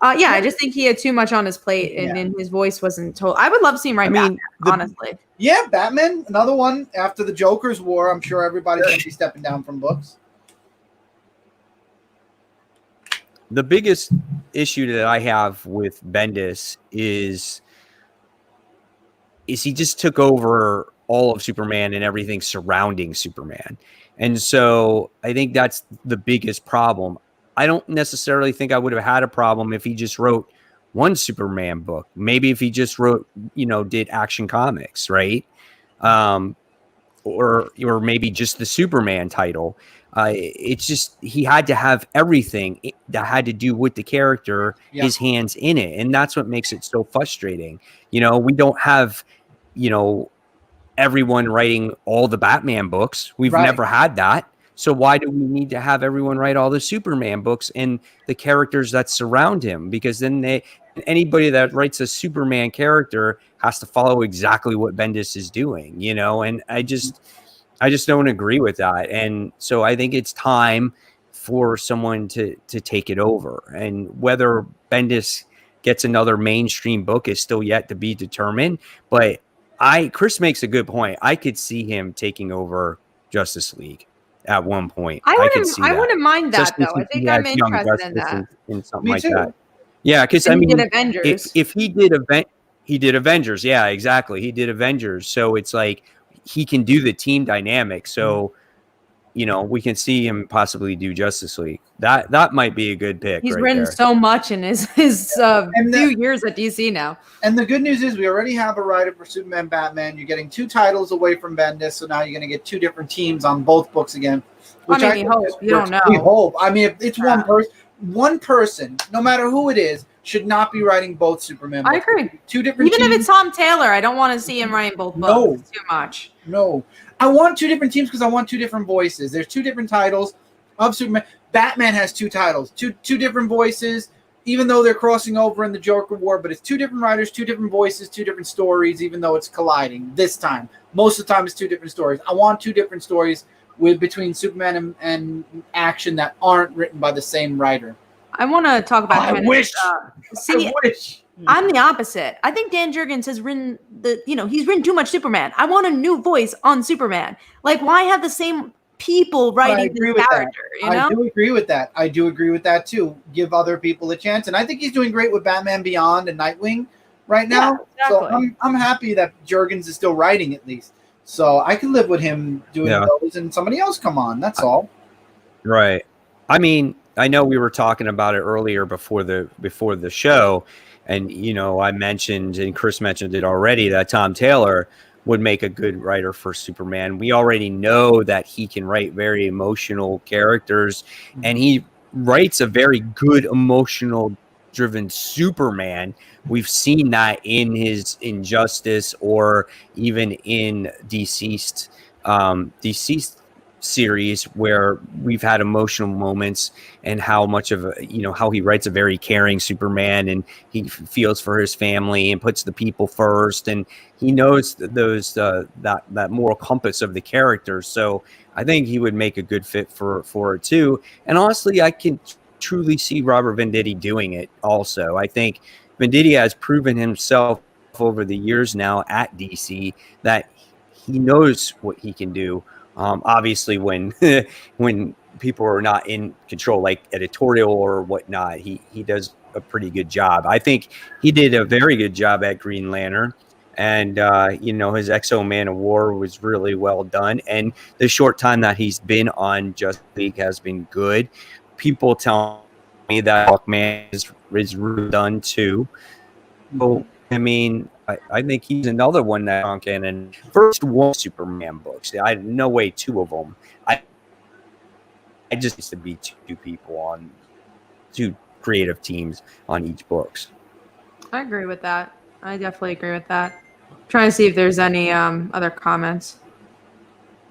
I just think he had too much on his plate, and his voice wasn't told. I would love to see him write Batman, honestly. Yeah, Batman, another one after the Joker's War. I'm sure everybody's going to be stepping down from books. The biggest issue that I have with Bendis is he just took over all of Superman and everything surrounding Superman. And so I think that's the biggest problem. I don't necessarily think I would have had a problem if he just wrote one Superman book. Maybe if he just wrote, did Action Comics, right? Or maybe just the Superman title. It's just he had to have everything that had to do with the character, his hands in it, and that's what makes it so frustrating. We don't have, everyone writing all the Batman books. We've never had that. So why do we need to have everyone write all the Superman books and the characters that surround him? Because then anybody that writes a Superman character has to follow exactly what Bendis is doing, and I just don't agree with that. And so I think it's time for someone to take it over. And whether Bendis gets another mainstream book is still yet to be determined. But Chris makes a good point. I could see him taking over Justice League at one point. I wouldn't mind that, though. I think I'm interested in that. In something like that. Yeah, because I mean, Avengers. If he did Avengers. Yeah, exactly. He did Avengers. So it's like he can do the team dynamic. So, we can see him possibly do Justice League. That might be a good pick. He's written so much in his few years at DC now. And the good news is we already have a writer for Superman, Batman. You're getting 2 titles away from Bendis, so now you're going to get 2 different teams on both books again. Which we hope. You don't know. We hope. I mean, if it's one person, no matter who it is, should not be writing both Superman books. I agree. 2 different Even teams. if it's Tom Taylor, I don't want to see him writing both books. No. It's too much. No. I want 2 different teams because I want 2 different voices. There's 2 different titles of Superman. Batman has 2 titles, two different voices, even though they're crossing over in the Joker War, but it's 2 different writers, 2 different voices, 2 different stories, even though it's colliding this time. Most of the time it's 2 different stories. I want 2 different stories between Superman and action that aren't written by the same writer. I want to talk about I wish. I'm the opposite. I think Dan Jurgens has written he's written too much Superman. I want a new voice on Superman. Like, why have the same people writing this character? I do agree with that. I do agree with that too. Give other people a chance, and I think he's doing great with Batman Beyond and Nightwing right now. Yeah, exactly. So I'm happy that Jurgens is still writing at least. So I can live with him doing those, and somebody else come on. That's all. Right. I mean, I know we were talking about it earlier before the show. And, I mentioned, and Chris mentioned it already, that Tom Taylor would make a good writer for Superman. We already know that he can write very emotional characters, and he writes a very good emotional-driven Superman. We've seen that in his Injustice or even in Deceased series, where we've had emotional moments, and how much of how he writes a very caring Superman, and he feels for his family and puts the people first, and he knows those that moral compass of the character. So I think he would make a good fit for it too. And honestly, I can truly see Robert Venditti doing it also. I think Venditti has proven himself over the years now at DC that he knows what he can do. Obviously, when people are not in control, like editorial or whatnot, he does a pretty good job. I think he did a very good job at Green Lantern, and his Exo Man of War was really well done. And the short time that he's been on Justice League has been good. People tell me that Hawkman is really done too. So, I mean, I think he's another one that on canon. First 1 Superman books. I no way 2 of them. I just used to be 2 people on 2 creative teams on each books. I agree with that. I definitely agree with that. Trying to see if there's any other comments.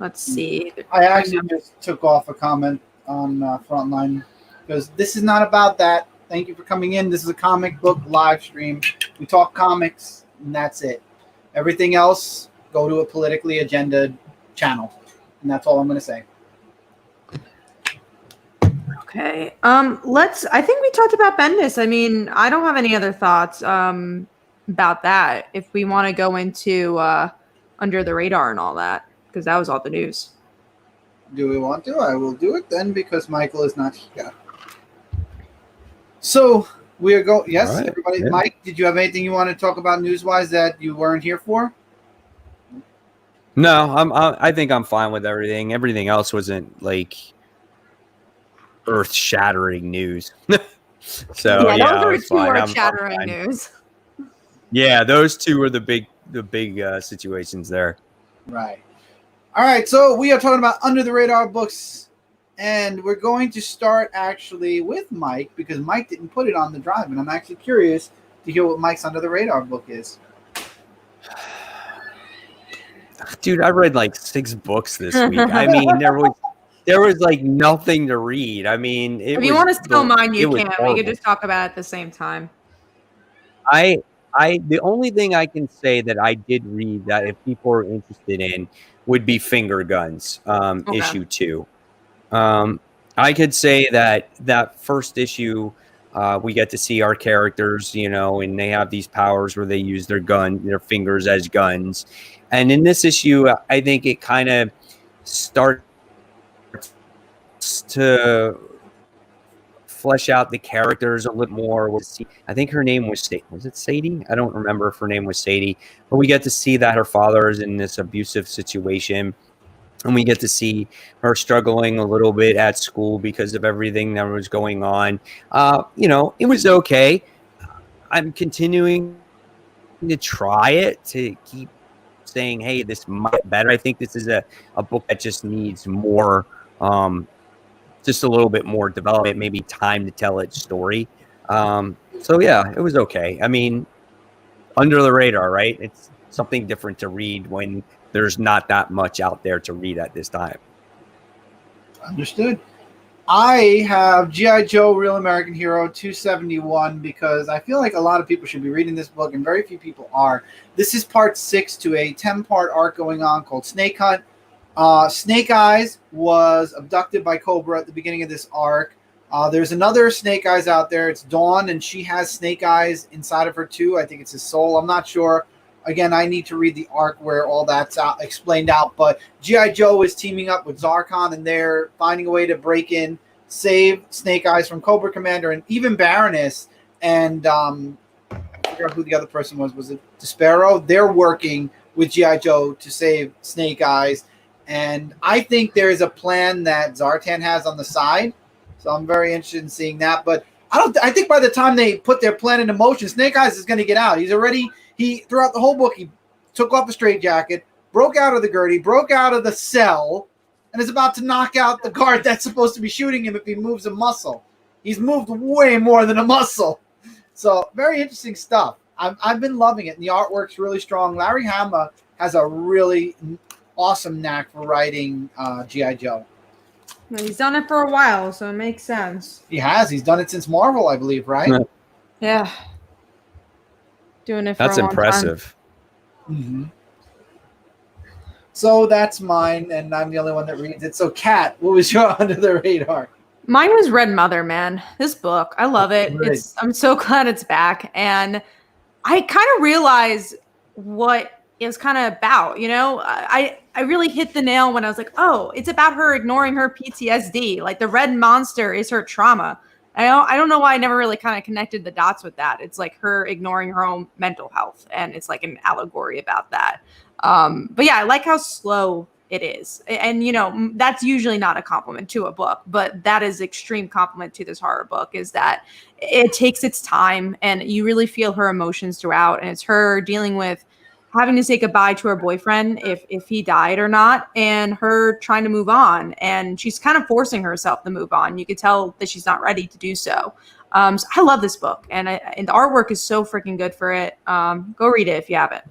Let's see. I actually just took off a comment on Frontline because this is not about that. Thank you for coming in. This is a comic book live stream. We talk comics, and that's it. Everything else, go to a politically agenda channel. And that's all I'm going to say. Okay. I think we talked about Bendis. I mean, I don't have any other thoughts about that. If we want to go into Under the Radar and all that, because that was all the news. Do we want to? I will do it then because Michael is not here. So we are going. Yes, right. Everybody. Yeah. Mike, did you have anything you want to talk about news-wise that you weren't here for? No, I think I'm fine with everything. Everything else wasn't like earth-shattering news. So yeah, yeah, those are it's two fine. earth-shattering fine. news. Yeah, those two are the big situations there. Right. All right, so we are talking about under the radar books, and we're going to start actually with Mike because Mike didn't put it on the drive, and I'm actually curious to hear what Mike's under the radar book is. Dude, I read like 6 books this week. I mean, there was like nothing to read. I mean, If you want to steal mine, you can. We could just talk about it at the same time. The only thing I can say that I did read that if people are interested in would be Finger Guns, Okay. issue 2. I could say that first issue, we get to see our characters, and they have these powers where they use their fingers as guns. And in this issue, I think it kind of starts to flesh out the characters a little more. I think her name was it Sadie? I don't remember if her name was Sadie, but we get to see that her father is in this abusive situation, and we get to see her struggling a little bit at school because of everything that was going on. It was okay. I'm continuing to try it, to keep saying, hey, this might be better. I think this is a book that just needs more, just a little bit more development, maybe time to tell its story. So yeah, it was okay. I mean, under the radar, right? It's something different to read when there's not that much out there to read at this time. Understood. I have G.I. Joe Real American Hero 271 because I feel like a lot of people should be reading this book, and very few people are. This is part 6 to a 10-part arc going on called Snake Hunt. Snake Eyes was abducted by Cobra at the beginning of this arc. There's another Snake Eyes out there. It's Dawn, and she has Snake Eyes inside of her too. I think it's his soul. I'm not sure. Again, I need to read the arc where all that's explained out. But G.I. Joe is teaming up with Zarkon, and they're finding a way to break in, save Snake Eyes from Cobra Commander, and even Baroness. And I forgot who the other person was. Was it Despero? They're working with G.I. Joe to save Snake Eyes. And I think there is a plan that Zartan has on the side. So I'm very interested in seeing that. But I think by the time they put their plan into motion, Snake Eyes is going to get out. Throughout the whole book, he took off the straitjacket, broke out of the gurney, broke out of the cell, and is about to knock out the guard that's supposed to be shooting him if he moves a muscle. He's moved way more than a muscle. So very interesting stuff. I've been loving it, and the artwork's really strong. Larry Hama has a really awesome knack for writing G.I. Joe. Well, he's done it for a while, so it makes sense. He has. He's done it since Marvel, I believe, right? Yeah. Doing it for That's a long impressive. Time. Mm-hmm. So that's mine, and I'm the only one that reads it. So, Kat, what was your under the radar? Mine was Red Mother, man. This book, I love it. Right. I'm so glad it's back, and I kind of realized what it was kind of about. I really hit the nail when I was like, oh, it's about her ignoring her PTSD. Like the red monster is her trauma. I don't know why I never really kind of connected the dots with that. It's like her ignoring her own mental health, and it's like an allegory about that. But yeah, I like how slow it is. And, that's usually not a compliment to a book, but that is extreme compliment to this horror book, is that it takes its time and you really feel her emotions throughout. And it's her dealing with having to say goodbye to her boyfriend if he died or not, and her trying to move on. And she's kind of forcing herself to move on. You could tell that she's not ready to do so. So I love this book, and the artwork is so freaking good for it. Go read it if you haven't.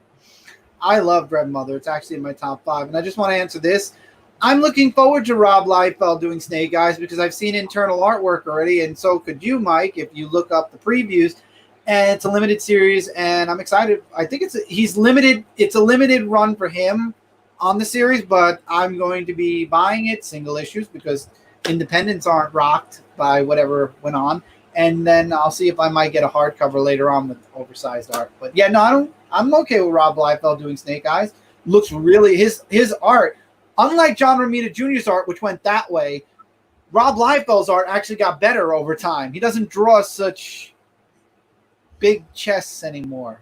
I love Red Mother. It's actually in my top 5. And I just want to answer this. I'm looking forward to Rob Liefeld doing Snake Eyes because I've seen internal artwork already, and so could you, Mike, if you look up the previews. And it's a limited series, and I'm excited. I think it's a limited run for him on the series, but I'm going to be buying it single issues because independents aren't rocked by whatever went on. And then I'll see if I might get a hardcover later on with oversized art. But yeah, no, I'm okay with Rob Liefeld doing Snake Eyes. Looks really his art, unlike John Romita Jr.'s art, which went that way. Rob Liefeld's art actually got better over time. He doesn't draw such big chests anymore.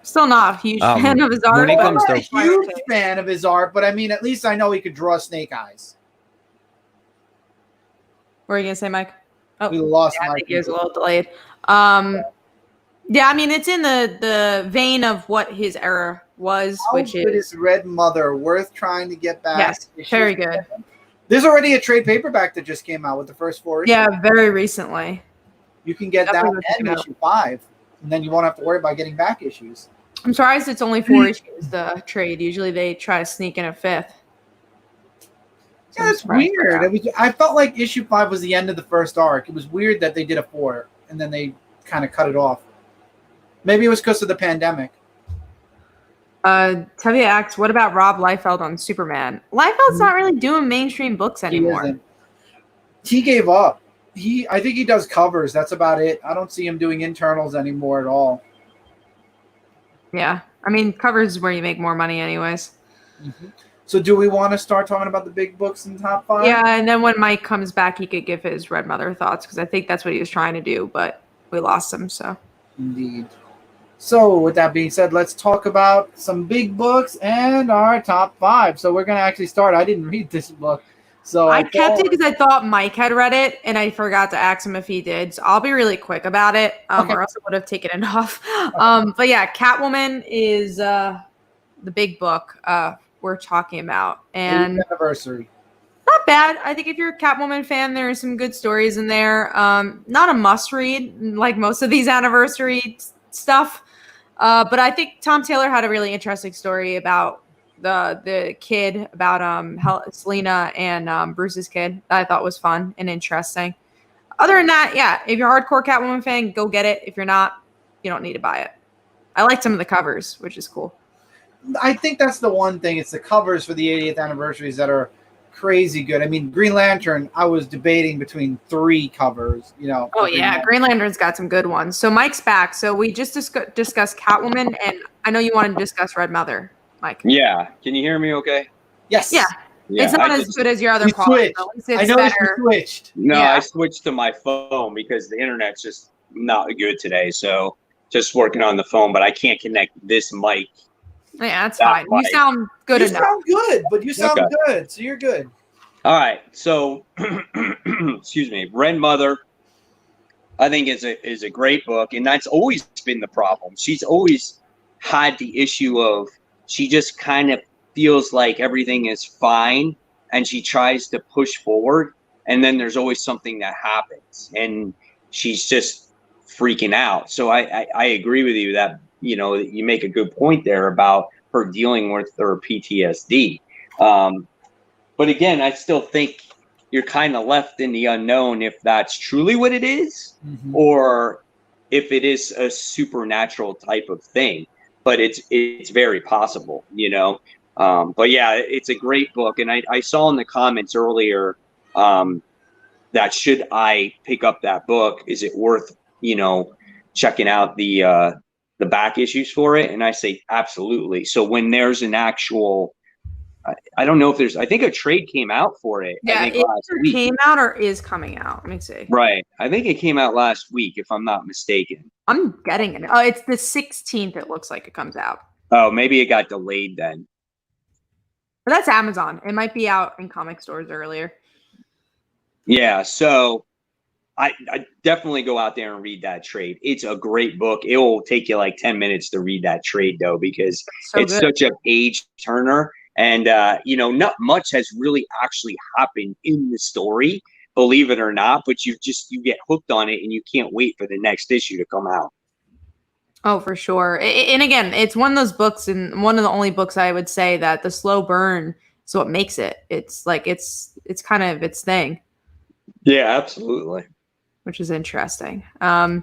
Still not a huge fan of his art. When it comes I'm to not a huge fan of his art, but I mean, at least I know he could draw Snake Eyes. What are you gonna say, Mike? Oh, We lost I Mike. think he was a little delayed. Yeah, I mean, it's in the vein of what his era was, How which good is Red Mother? Worth trying to get back. yes, very good. There's already a trade paperback that just came out with the first 4 issues. Yeah, very recently. You can get Definitely that go check and it out. issue 5, and then you won't have to worry about getting back issues. I'm surprised it's only 4 issues. The trade usually they try to sneak in a 5th. So Yeah, it's weird. I felt like issue 5 was the end of the first arc. It was weird that they did a 4 and then they kind of cut it off. Maybe it was because of the pandemic. Tevye asks, what about Rob Liefeld on Superman? Liefeld's not really doing mainstream books anymore. He gave up. I think he does covers. That's about it. I don't see him doing internals anymore at all. Yeah. I mean, covers is where you make more money anyways. Mm-hmm. So do we want to start talking about the big books in top 5? Yeah, and then when Mike comes back, he could give his Red Mother thoughts, because I think that's what he was trying to do, but we lost him, so. Indeed. So with that being said, let's talk about some big books and our top 5. So we're going to actually start. I didn't read this book. So I kept it because I thought Mike had read it, and I forgot to ask him if he did. So I'll be really quick about it, Okay. or else I would have taken it off. But yeah, Catwoman is the big book we're talking about. And anniversary. Not bad. I think if you're a Catwoman fan, there are some good stories in there. Not a must read like most of these anniversary stuff. But I think Tom Taylor had a really interesting story about the kid, about Selena and Bruce's kid, that I thought was fun and interesting. Other than that, yeah, if you're a hardcore Catwoman fan, go get it. If you're not, you don't need to buy it. I like some of the covers, which is cool. I think that's the one thing. It's the covers for the 80th anniversaries that are crazy good. I mean, Green Lantern, I was debating between 3 covers, Oh, yeah. Green Lantern's got some good ones. So Mike's back. So we just discussed Catwoman, and I know you wanted to discuss Red Mother, Mike. Yeah. Can you hear me okay? Yes. Yeah. It's not as good as your other quality. I know you switched. No, Yeah. I switched to my phone because the internet's just not good today. So just working on the phone, but I can't connect this mic. Yeah, that's fine. You sound good enough. You sound good, but you sound good, so you're good. All right. So, excuse me. Red Mother, I think is a great book, and that's always been the problem. She's always had the issue of she just kind of feels like everything is fine, and she tries to push forward, and then there's always something that happens, and she's just freaking out. So I agree with you that, you make a good point there about her dealing with her PTSD. But again, I still think you're kind of left in the unknown if that's truly what it is, or if it is a supernatural type of thing. But it's very possible, But yeah, it's a great book. And I saw in the comments earlier that should I pick up that book, is it worth, checking out the back issues for it? And I say absolutely. So when there's an actual, I don't know if there's, I think a trade came out for it. Yeah, I think it last either week. came out or is coming out. Let me see. Right. I think it came out last week, if I'm not mistaken. I'm getting it. Oh, it's the 16th. It looks like it comes out. Oh, maybe it got delayed then. But that's Amazon. It might be out in comic stores earlier. Yeah. So I definitely go out there and read that trade. It's a great book. It will take you like 10 minutes to read that trade, though, because it's such a page turner. And, not much has really actually happened in the story, believe it or not, but you get hooked on it and you can't wait for the next issue to come out. Oh, for sure. And again, it's one of those books, and one of the only books I would say that the slow burn is what makes it. It's like, it's kind of its thing. Yeah, absolutely. Which is interesting. All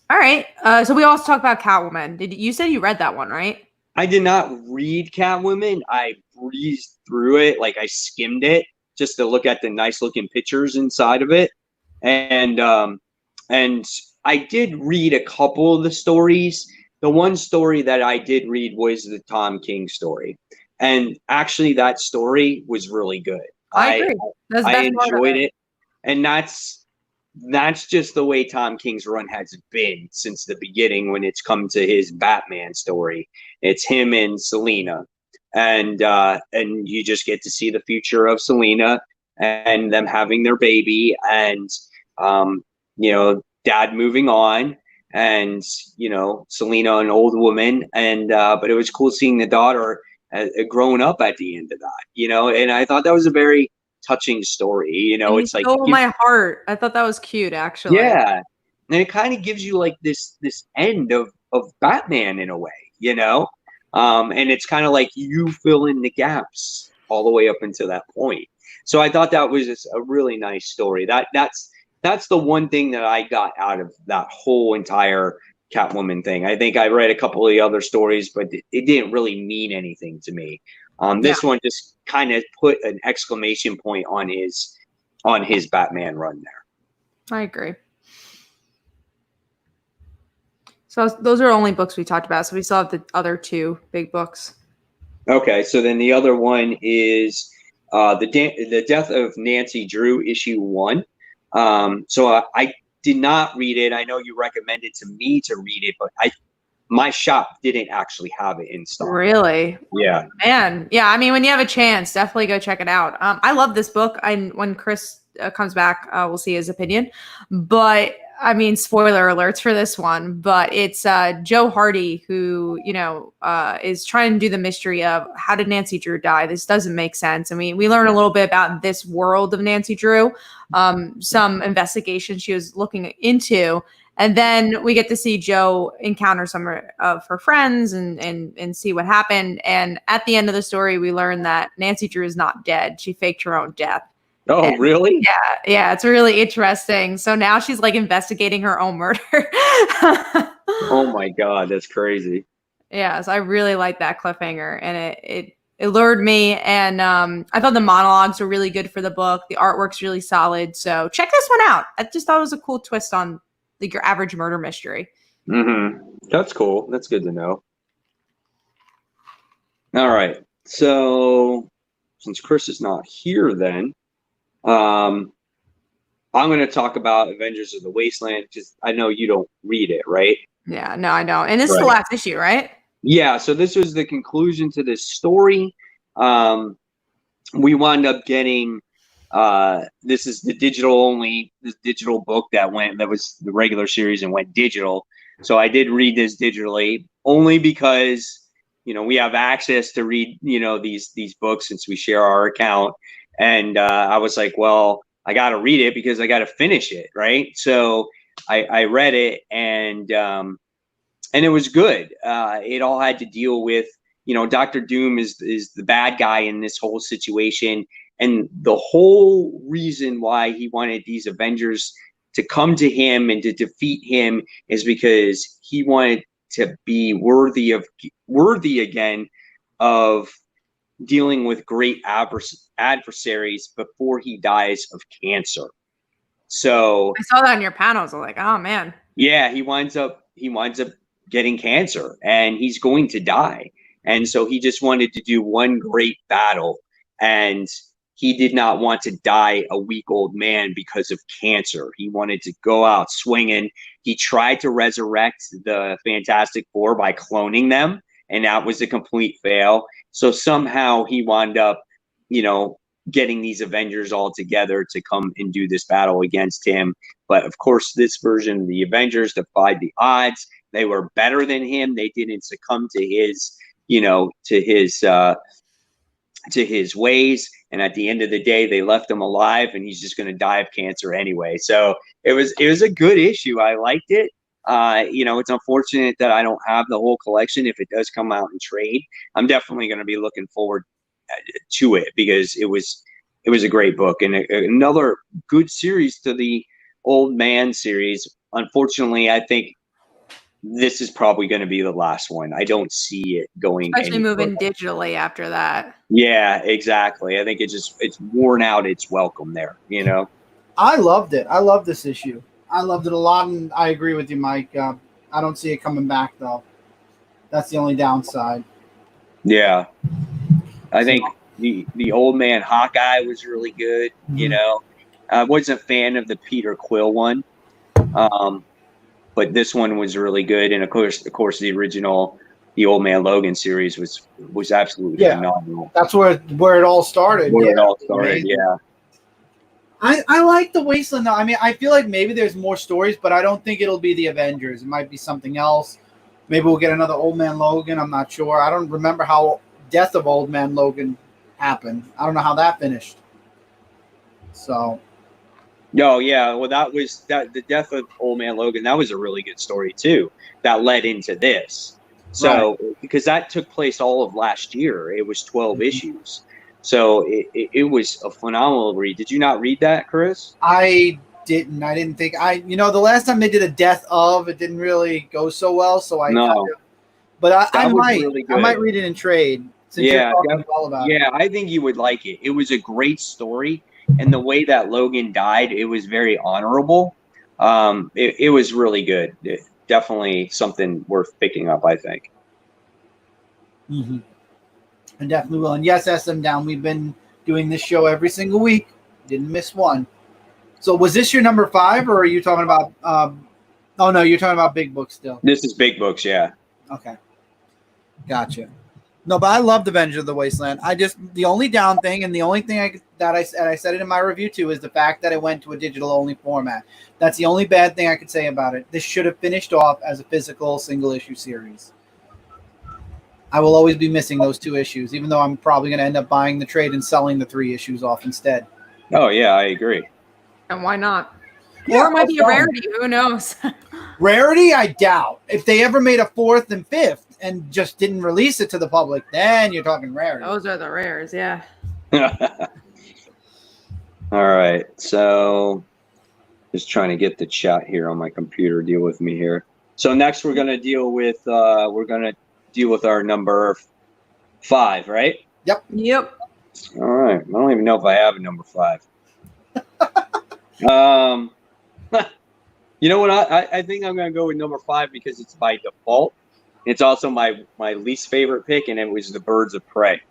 right. So we also talked about Catwoman. You said you read that one, right? I did not read Catwoman. I breezed through it. Like I skimmed it just to look at the nice looking pictures inside of it. And I did read a couple of the stories. The one story that I did read was the Tom King story. And actually that story was really good. I agree. I enjoyed it. And that's just the way Tom King's run has been since the beginning when it's come to his Batman story. It's him and Selena. And you just get to see the future of Selena and them having their baby, and dad moving on, and Selena, an old woman, and but it was cool seeing the daughter grown up at the end of that, and I thought that was a very touching story. It's like my heart. I thought that was cute, actually. Yeah, and it kind of gives you like this end of Batman in a way, and it's kind of like you fill in the gaps all the way up until that point. So I thought that was just a really nice story. That's the one thing that I got out of that whole entire Catwoman thing. I think I read a couple of the other stories, but it didn't really mean anything to me. This one just kind of put an exclamation point on his Batman run there. I agree. So those are only books we talked about. So we still have the other two big books. Okay, so then the other one is the Death of Nancy Drew, issue 1. So I did not read it. I know you recommended to me to read it, but my shop didn't actually have it in stock. Really? Yeah. Man. Yeah. I mean, when you have a chance, definitely go check it out. I love this book. When Chris comes back, we'll see his opinion. But I mean, spoiler alerts for this one, but it's Joe Hardy who, is trying to do the mystery of how did Nancy Drew die? This doesn't make sense. I mean, we learn a little bit about this world of Nancy Drew, some investigation she was looking into. And then we get to see Joe encounter some of her friends and see what happened. And at the end of the story, we learn that Nancy Drew is not dead. She faked her own death. Oh, and, really? Yeah, it's really interesting. So now she's like investigating her own murder. Oh my God, that's crazy. Yeah, so I really like that cliffhanger, and it lured me. And I thought the monologues were really good for the book. The artwork's really solid. So check this one out. I just thought it was a cool twist on like your average murder mystery. Mm-hmm. That's cool. That's good to know. All right. So since Chris is not here, then I'm going to talk about Avengers of the Wasteland because I know you don't read it, right? Yeah, no, I don't. And this is the last issue, right? Yeah. So this was the conclusion to this story. We wound up getting this is the this digital book that was the regular series and went digital. So I did read this digitally only because we have access to read these books since we share our account. And I was like, well, I got to read it because I got to finish it, right? So I read it, and it was good. It all had to deal with, Dr. Doom is the bad guy in this whole situation, and the whole reason why he wanted these Avengers to come to him and to defeat him is because he wanted to be worthy again of dealing with great adversaries before he dies of cancer. So I saw that in your panels. I'm like, oh man. Yeah, he winds up getting cancer and he's going to die. And so he just wanted to do one great battle, and he did not want to die a weak old man because of cancer. He wanted to go out swinging. He tried to resurrect the Fantastic Four by cloning them, and that was a complete fail. So somehow he wound up, getting these Avengers all together to come and do this battle against him. But of course, this version of the Avengers defied the odds. They were better than him. They didn't succumb to his, to his ways. And at the end of the day, they left him alive, and he's just going to die of cancer anyway. So it was a good issue. I liked it. It's unfortunate that I don't have the whole collection. If it does come out in trade, I'm definitely going to be looking forward to it because it was a great book and another good series to the Old Man series. Unfortunately, I think this is probably going to be the last one. I don't see it going, especially moving digitally after that. Yeah, exactly. I think it's worn out its welcome there. I loved it. I love this issue. I loved it a lot, and I agree with you, Mike. I don't see it coming back though. That's the only downside. Yeah, I think the Old Man Hawkeye was really good. I wasn't a fan of the Peter Quill one, but this one was really good. And of course, the original, the Old Man Logan series was absolutely phenomenal. That's where it all started. It all started, yeah. I like the Wasteland though. I mean, I feel like maybe there's more stories, but I don't think it'll be the Avengers. It might be something else. Maybe we'll get another Old Man Logan. I'm not sure. I don't remember how Death of Old Man Logan happened. I don't know how that finished. So. Oh yeah, well the Death of Old Man Logan. That was a really good story too. That led into this. So because that took place all of last year, it was 12 issues. So it was a phenomenal read. Did you not read that, Chris? I didn't. I didn't think the last time they did a Death of, it didn't really go so well. So I might read it in trade. Since you're talking all about it. I think you would like it. It was a great story, and the way that Logan died, it was very honorable. It was really good. Definitely something worth picking up, I think. Mm-hmm. I definitely will. And yes, SM Down. We've been doing this show every single week. Didn't miss one. So was this your number 5, or are you talking about? Oh no, you're talking about Big Books still. This is Big Books, yeah. Okay, gotcha. No, but I loved Avengers of the Wasteland. The only down thing, and the only thing I said it in my review too, is the fact that it went to a digital only format. That's the only bad thing I could say about it. This should have finished off as a physical single issue series. I will always be missing those 2 issues, even though I'm probably going to end up buying the trade and selling the 3 issues off instead. Oh yeah, I agree. And why not? Yeah, or it might be a rarity. Who knows? Rarity, I doubt. If they ever made a 4th and 5th and just didn't release it to the public, then you're talking rarity. Those are the rares, yeah. All right, so just trying to get the chat here on my computer. Deal with me here. So next we're going to deal with our number 5, right? Yep. All right. I don't even know if I have a number 5. You know what? I think I'm going to go with number 5 because it's by default. It's also my least favorite pick, and it was the Birds of Prey.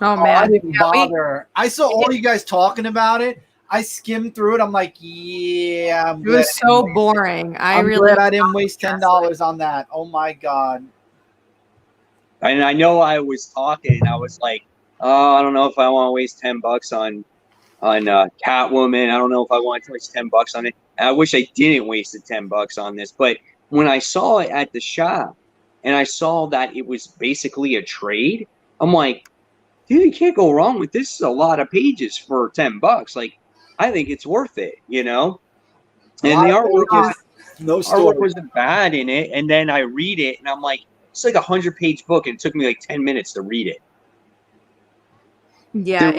Oh man, I didn't bother. I saw all you guys talking about it. I skimmed through it. I'm like, yeah. It was so boring. I'm glad I didn't waste $10 on that. Oh my god. And I know I was talking. I was like, oh, I don't know if I want to waste $10 on Catwoman. I don't know if I want to waste $10 on it. And I wish I didn't waste the $10 on this. But when I saw it at the shop and I saw that it was basically a trade, I'm like, dude, you can't go wrong with this. This is a lot of pages for $10. Like, I think it's worth it, you know? And the artwork wasn't bad in it. And then I read it and I'm like, it's like a 100-page book, and it took me like 10 minutes to read it. Yeah,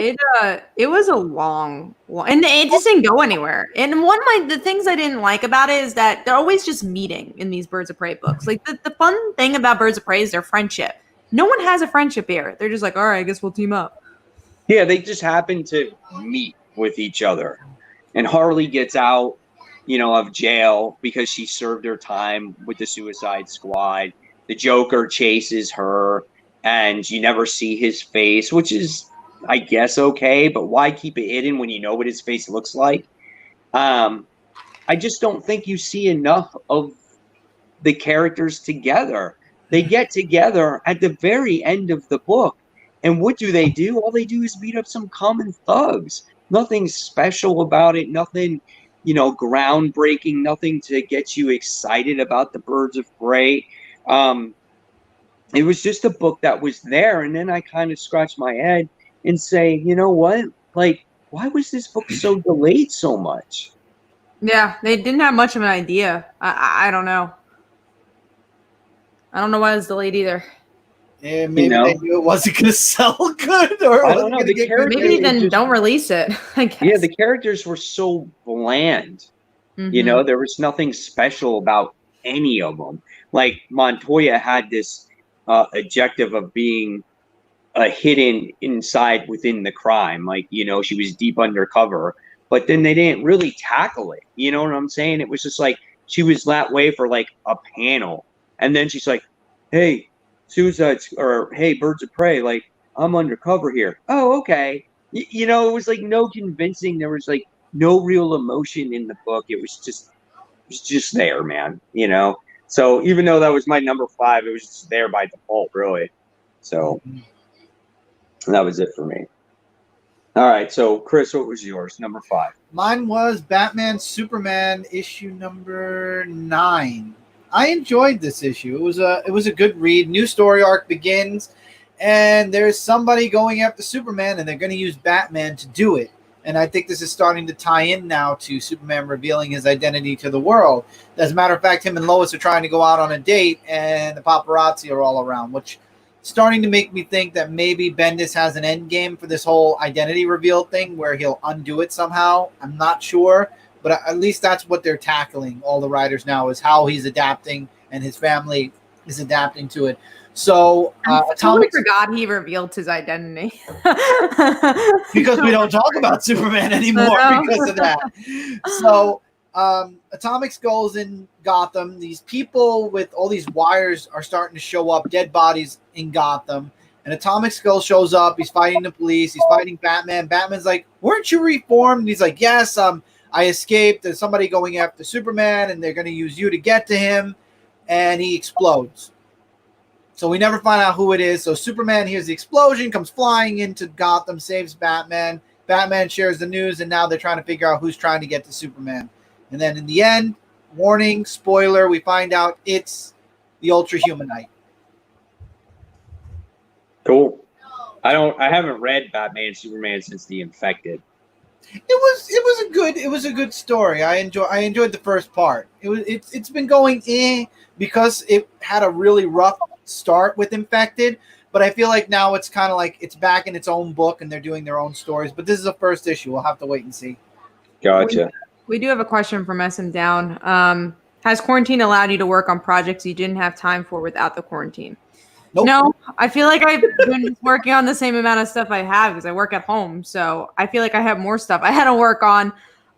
it was a long one, and it just didn't go anywhere. And one of the things I didn't like about it is that they're always just meeting in these Birds of Prey books. Like the fun thing about Birds of Prey is their friendship. No one has a friendship here. They're just like, all right, I guess we'll team up. Yeah, they just happen to meet with each other. And Harley gets out, of jail because she served her time with the Suicide Squad. The Joker chases her, and you never see his face, which is, I guess, okay, but why keep it hidden when you know what his face looks like? I just don't think you see enough of the characters together. They get together at the very end of the book, and what do? All they do is beat up some common thugs. Nothing special about it, nothing, groundbreaking, nothing to get you excited about the Birds of Prey. It was just a book that was there, and then I kind of scratched my head and say, you know what? Like, why was this book so delayed so much? Yeah, they didn't have much of an idea. I don't know. I don't know why it was delayed either. Yeah, maybe they knew it wasn't going to sell good, or I don't know. Maybe then don't release it, I guess. Yeah, the characters were so bland. Mm-hmm. There was nothing special about any of them. Like, Montoya had this objective of being hidden inside within the crime. Like, she was deep undercover, but then they didn't really tackle it. You know what I'm saying? It was just like, she was that way for like a panel. And then she's like, hey, hey, Birds of Prey, like, I'm undercover here. Oh, okay. It was like no convincing. There was like no real emotion in the book. It was just there, man, So even though that was my number 5, it was just there by default, really. So that was it for me. All right, so Chris, what was yours? Number 5. Mine was Batman Superman issue number 9. I enjoyed this issue. It was a good read. New story arc begins, and there's somebody going after Superman, and they're going to use Batman to do it. And I think this is starting to tie in now to Superman revealing his identity to the world. As a matter of fact, him and Lois are trying to go out on a date, and the paparazzi are all around, which starting to make me think that maybe Bendis has an end game for this whole identity reveal thing where he'll undo it somehow. I'm not sure, but at least that's what they're tackling, all the writers now, is how he's adapting and his family is adapting to it. So I totally Atomic, forgot he revealed his identity. because we don't talk about Superman anymore because of that. So Atomic Skull's in Gotham. These people with all these wires are starting to show up, dead bodies in Gotham. And Atomic Skull shows up. He's fighting the police. He's fighting Batman. Batman's like, weren't you reformed? And he's like, yes, I escaped. There's somebody going after Superman, and they're going to use you to get to him. And he explodes. So we never find out who it is. So Superman hears the explosion, comes flying into Gotham, saves Batman. Batman shares the news, and now they're trying to figure out who's trying to get to Superman. And then in the end, warning, spoiler, we find out it's the Ultra Humanite. Cool. I haven't read Batman Superman since The Infected. It was a good story. I enjoyed the first part. It's been going because it had a really rough start with Infected, but I feel like now it's kind of like it's back in its own book and they're doing their own stories. But this is the first issue. We'll have to wait and see. Gotcha. We do have a question from SM Down. Has quarantine allowed you to work on projects you didn't have time for without the quarantine? Nope. No, I feel like I've been working on the same amount of stuff I have because I work at home. So I feel like I have more stuff I had to work on.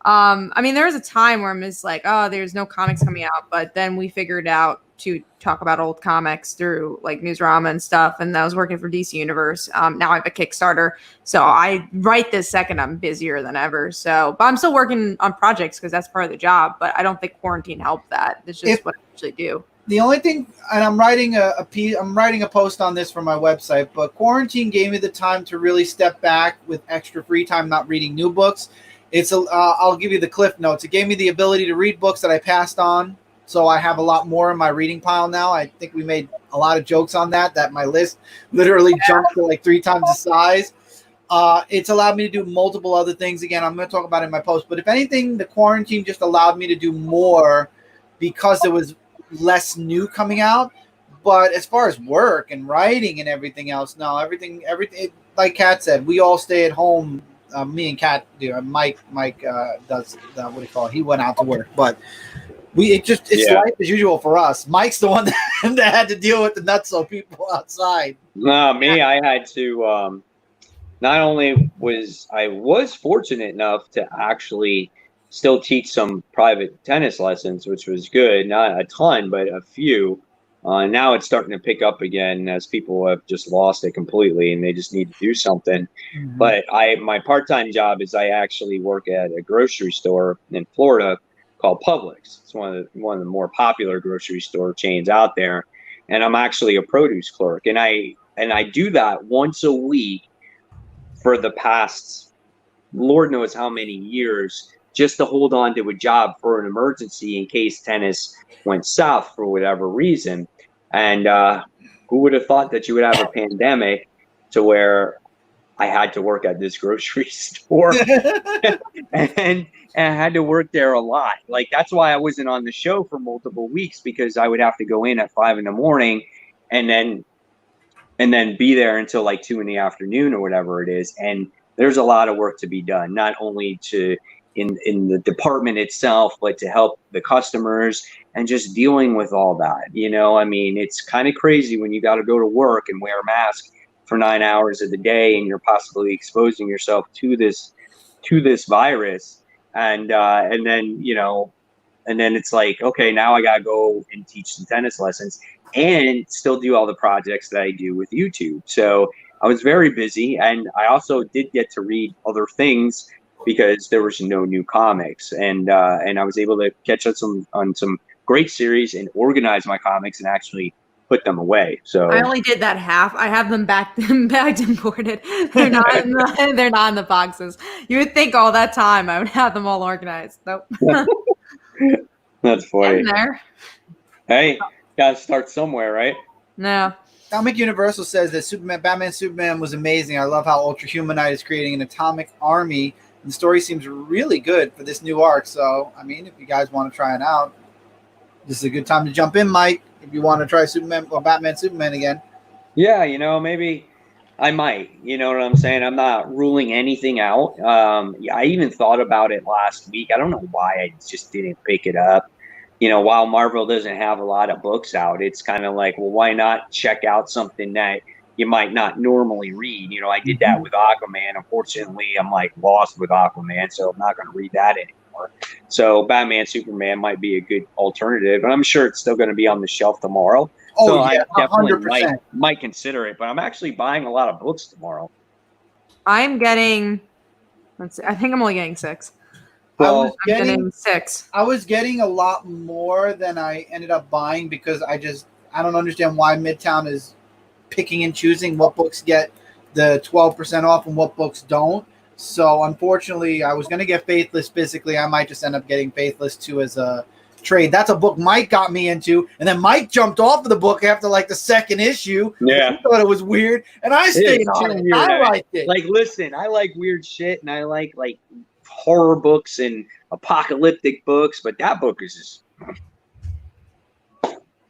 I mean, there was a time where I'm just like, oh, there's no comics coming out. But then we figured out to talk about old comics through like Newsarama and stuff. And I was working for DC Universe. Now I have a Kickstarter. So I right this second, I'm busier than ever. So, but I'm still working on projects because that's part of the job. But I don't think quarantine helped that. It's just what I usually do. The only thing, and I'm writing I'm writing a post on this for my website, but quarantine gave me the time to really step back with extra free time, not reading new books. I'll give you the cliff notes. It gave me the ability to read books that I passed on, so I have a lot more in my reading pile now. I think we made a lot of jokes on that my list literally jumped to like 3 times the size. It's allowed me to do multiple other things. Again, I'm going to talk about it in my post, but if anything, the quarantine just allowed me to do more because there was less new coming out. But as far as work and writing and everything else, no, everything like Kat said, we all stay at home. Me and Kat do. Mike does what do you call it? He went out to work, but it's life as usual for us. Mike's the one that had to deal with the nutso people outside. No, me, I had to. Not only was I fortunate enough to actually still teach some private tennis lessons, which was good. Not a ton, but a few. Now it's starting to pick up again as people have just lost it completely and they just need to do something. Mm-hmm. But my part-time job is I actually work at a grocery store in Florida called Publix. It's one of the more popular grocery store chains out there. And I'm actually a produce clerk. And I do that once a week for the past Lord knows how many years, just to hold on to a job for an emergency in case tennis went south for whatever reason. And who would have thought that you would have a pandemic to where I had to work at this grocery store and I had to work there a lot. Like, that's why I wasn't on the show for multiple weeks, because I would have to go in at 5 a.m. and then be there until like 2 p.m. or whatever it is. And there's a lot of work to be done, not only in the department itself, but to help the customers and just dealing with all that. You know, I mean, it's kind of crazy when you got to go to work and wear a mask for 9 hours of the day and you're possibly exposing yourself to this virus. And then, you know, and then it's like, okay, now I got to go and teach some tennis lessons and still do all the projects that I do with YouTube. So I was very busy, and I also did get to read other things because there was no new comics, and I was able to catch up on some great series and organize my comics and actually put them away. So I only did that half. I have them bagged and boarded. They're not in the boxes. You would think all that time I would have them all organized. Nope. That's funny. In there. Hey, gotta start somewhere, right? No. Comic Universal says that Batman Superman was amazing. I love how Ultra Humanite is creating an atomic army. And the story seems really good for this new arc. So, I mean, if you guys want to try it out, this is a good time to jump in, Mike. If you want to try Superman or Batman Superman again. Yeah, maybe I might. You know what I'm saying? I'm not ruling anything out. I even thought about it last week. I don't know why I just didn't pick it up. While Marvel doesn't have a lot of books out, it's kind of like, well, why not check out something that you might not normally read? I did that with Aquaman. Unfortunately, I'm like lost with Aquaman, so I'm not going to read that anymore. So Batman Superman might be a good alternative, and I'm sure it's still going to be on the shelf tomorrow. Oh, so yeah, I definitely 100%. might consider it, but I'm actually buying a lot of books tomorrow. I'm getting, let's see, I think I'm only getting 6. Well, I'm getting 6. I was getting a lot more than I ended up buying because I don't understand why Midtown is picking and choosing what books get the 12% off and what books don't. So unfortunately, I was going to get Faithless physically. I might just end up getting Faithless 2 as a trade. That's a book Mike got me into, and then Mike jumped off of the book after like the second issue. Yeah, He thought it was weird, and I stayed on it. Weird. I liked it. Like, listen, I like weird shit, and I like horror books and apocalyptic books, but that book is just,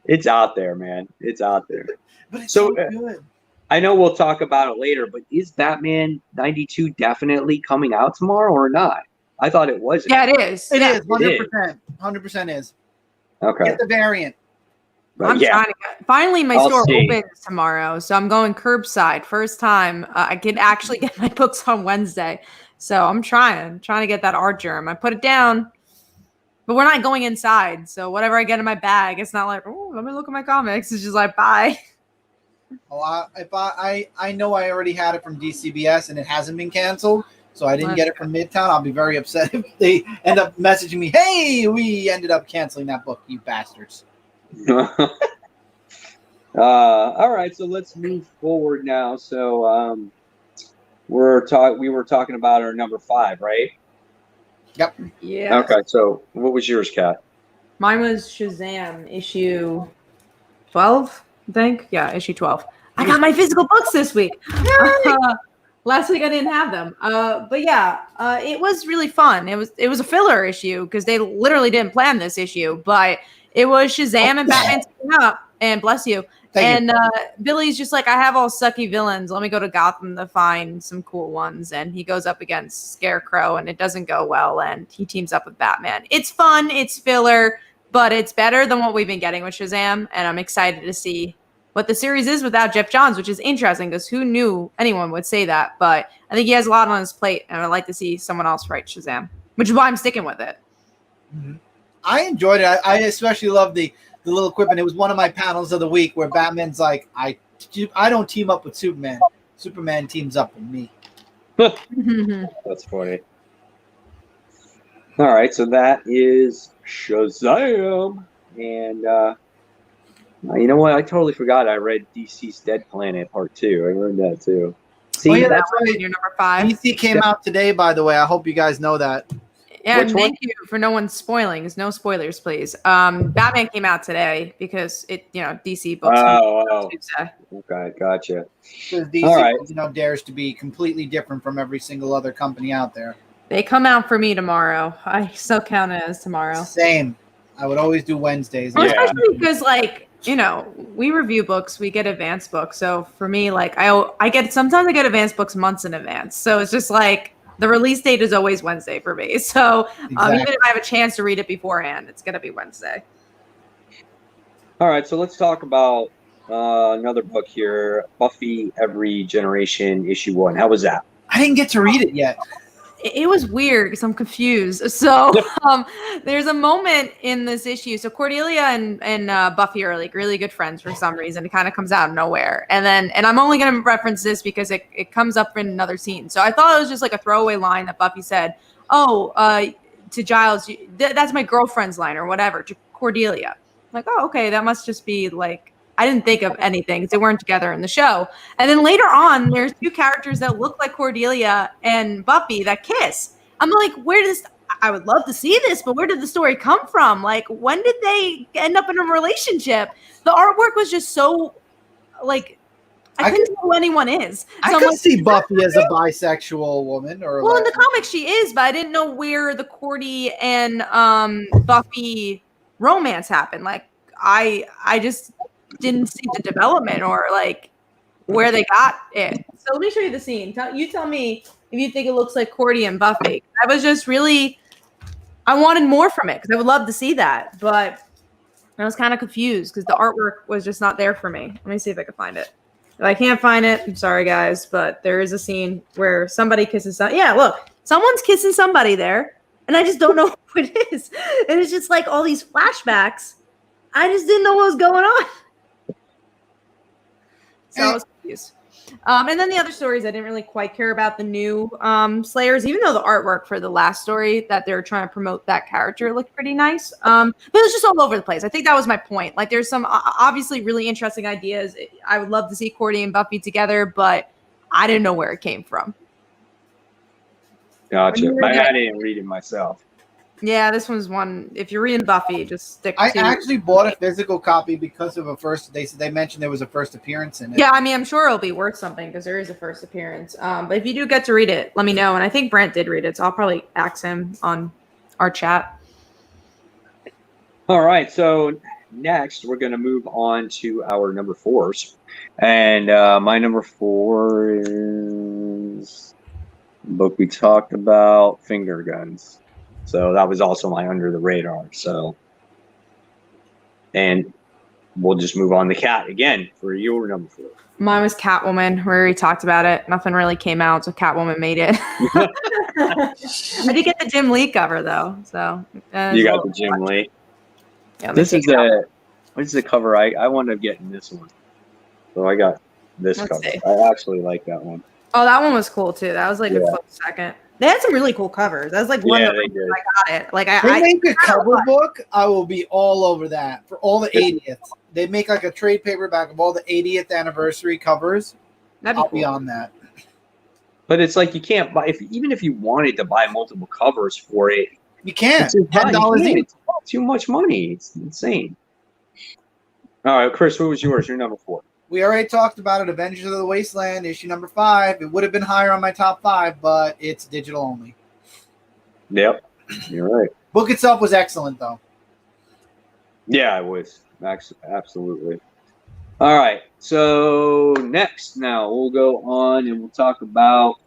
it's out there, man. It's out there. But it's So, so good. I know we'll talk about it later, but is Batman 92 definitely coming out tomorrow or not? I thought it wasn't. Yeah, it is. It Yeah. is 100%. 100% is. Okay. Get the variant. But I'm trying to finally my I'll store see. opens tomorrow, so I'm going curbside. First time I can actually get my books on Wednesday. So I'm trying to get that art germ. I put it down, but we're not going inside. So whatever I get in my bag, it's not like, oh, let me look at my comics. It's just like, bye. Oh, I know I already had it from DCBS and it hasn't been canceled, so I didn't get it from Midtown. I'll be very upset if they end up messaging me, hey, we ended up canceling that book, you bastards. All right, so let's move forward now. So we were talking about our number 5, right? Yep. Yeah. Okay, so what was yours, Kat? Mine was Shazam issue 12, I think. Yeah, issue 12. I got my physical books this week. Last week I didn't have them. But yeah, it was really fun. It was a filler issue because they literally didn't plan this issue, but it was Shazam and Batman teaming up, and bless you. Thank you. Billy's just like, I have all sucky villains. Let me go to Gotham to find some cool ones. And he goes up against Scarecrow, and it doesn't go well. And he teams up with Batman. It's fun. It's filler, but it's better than what we've been getting with Shazam. And I'm excited to see what the series is without Jeff Johns, which is interesting because who knew anyone would say that? But I think he has a lot on his plate, and I'd like to see someone else write Shazam, which is why I'm sticking with it. Mm-hmm. I enjoyed it. I especially love the little quip, and it was one of my panels of the week where Batman's like, I don't team up with Superman. Superman teams up with me. That's funny. All right, so that is Shazam. And you know what? I totally forgot I read DC's Dead Planet Part 2. I read that too. See, Oh, yeah, That's right. Your number 5. DC came out today, by the way. I hope you guys know that. Yeah, Which and thank you for no one spoiling. No spoilers, please. Batman came out today because DC books. Oh, Tuesday. okay, gotcha. Because DC, All right. dares to be completely different from every single other company out there. They come out for me tomorrow. I still count it as tomorrow. Same. I would always do Wednesdays. Yeah. Especially because, we review books, we get advanced books. So for me, sometimes I get advanced books months in advance. So it's just like the release date is always Wednesday for me. So even if I have a chance to read it beforehand, it's going to be Wednesday. All right, so let's talk about another book here, Buffy Every Generation, issue 1. How was that? I didn't get to read it yet. It was weird because I'm confused. So there's a moment in this issue. So Cordelia and Buffy are like really good friends for some reason. It kind of comes out of nowhere. And I'm only going to reference this because it comes up in another scene. So I thought it was just like a throwaway line that Buffy said, to Giles, that's my girlfriend's line or whatever, to Cordelia. I'm like, oh, okay, that must just be like I didn't think of anything because they weren't together in the show. And then later on, there's two characters that look like Cordelia and Buffy that kiss. I'm like, I would love to see this, but where did the story come from? Like, when did they end up in a relationship? The artwork was just so, like, I couldn't tell who anyone is. So I could see Buffy as a bisexual woman. Well, in the comics she is, but I didn't know where the Cordy and Buffy romance happened. Like, I just didn't see the development or like where they got it. So let me show you the scene. You tell me if you think it looks like Cordy and Buffy. I was just really, I wanted more from it because I would love to see that, but I was kind of confused because the artwork was just not there for me. Let me see if I can find it. If I can't find it, I'm sorry guys, but there is a scene where somebody kisses yeah, look, someone's kissing somebody there, and I just don't know who it is. And it's just like all these flashbacks. I just didn't know what was going on. So I was confused. And then the other stories, I didn't really quite care about the new Slayers, even though the artwork for the last story that they were trying to promote that character looked pretty nice. But it was just all over the place. I think that was my point. Like, there's some obviously really interesting ideas. I would love to see Cordy and Buffy together, but I didn't know where it came from. Gotcha. I didn't read it myself. Yeah, this one's one. If you're reading Buffy, just stick to I actually bought a physical copy because of they mentioned there was a first appearance in it. Yeah, I mean, I'm sure it'll be worth something because there is a first appearance. But if you do get to read it, let me know. And I think Brent did read it, so I'll probably ask him on our chat. All right, so next we're going to move on to our number 4s. And my number 4 is a book we talked about, Finger Guns. So that was also my under the radar. So, and we'll just move on to Cat again for your number 4. Mine was Catwoman. We already talked about it. Nothing really came out, so Catwoman made it. I did get the Jim Lee cover though. So you got the Jim Lee. Yeah, this is what is the cover? I wound up getting this one. So I got this cover. See. I actually like that one. Oh, that one was cool too. That was like a close second. They had some really cool covers. That was like one of the reasons I got it. Like they make a cover book, I will be all over that for all the 80th. They make like a trade paperback of all the 80th anniversary covers. I'll be on that. But it's like you can't buy even if you wanted to buy multiple covers for it. You can't. $10 each. It's too much money. It's insane. All right, Chris, what was yours? Your number 4. We already talked about it. Avengers of the Wasteland, issue number 5. It would have been higher on my top 5, but it's digital only. Yep, you're right. Book itself was excellent, though. Yeah, it was. Absolutely. All right, so next now we'll go on and we'll talk about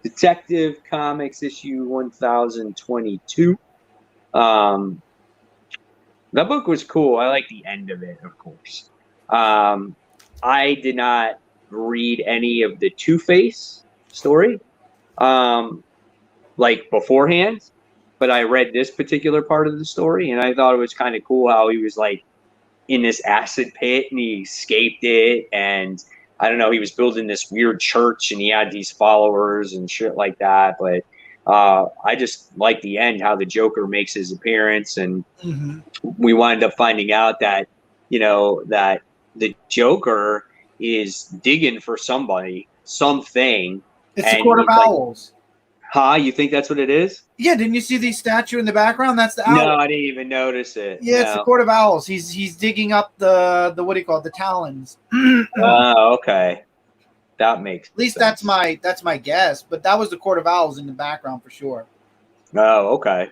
Detective Comics issue 1022. That book was cool. I like the end of it, of course. I did not read any of the Two-Face story, like beforehand, but I read this particular part of the story, and I thought it was kind of cool how he was like in this acid pit and he escaped it, and I don't know, he was building this weird church and he had these followers and shit like that. But I just like the end, how the Joker makes his appearance, and we wind up finding out that, you know, that the Joker is digging for somebody, something. It's the Court of Owls. You think that's what it is? Yeah, didn't you see the statue in the background? That's the owl. No, I didn't even notice it. Yeah, it's the Court of Owls. He's digging up the what do you call it? The talons. Oh, okay. That makes at least sense. that's my guess, but that was the Court of Owls in the background for sure. Oh, okay.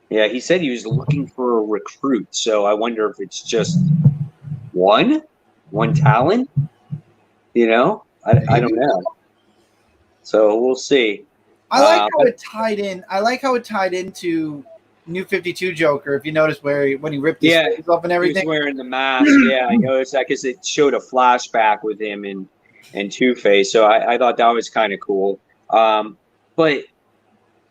Yeah, he said he was looking for a recruit, so I wonder if it's just one talent. You know, I don't know. So we'll see. I like how it tied in. I like how it tied into New 52 Joker. If you notice when he ripped his face off and everything, he was wearing the mask. Yeah, I noticed that because it showed a flashback with him and Two-Face. So I thought that was kind of cool. But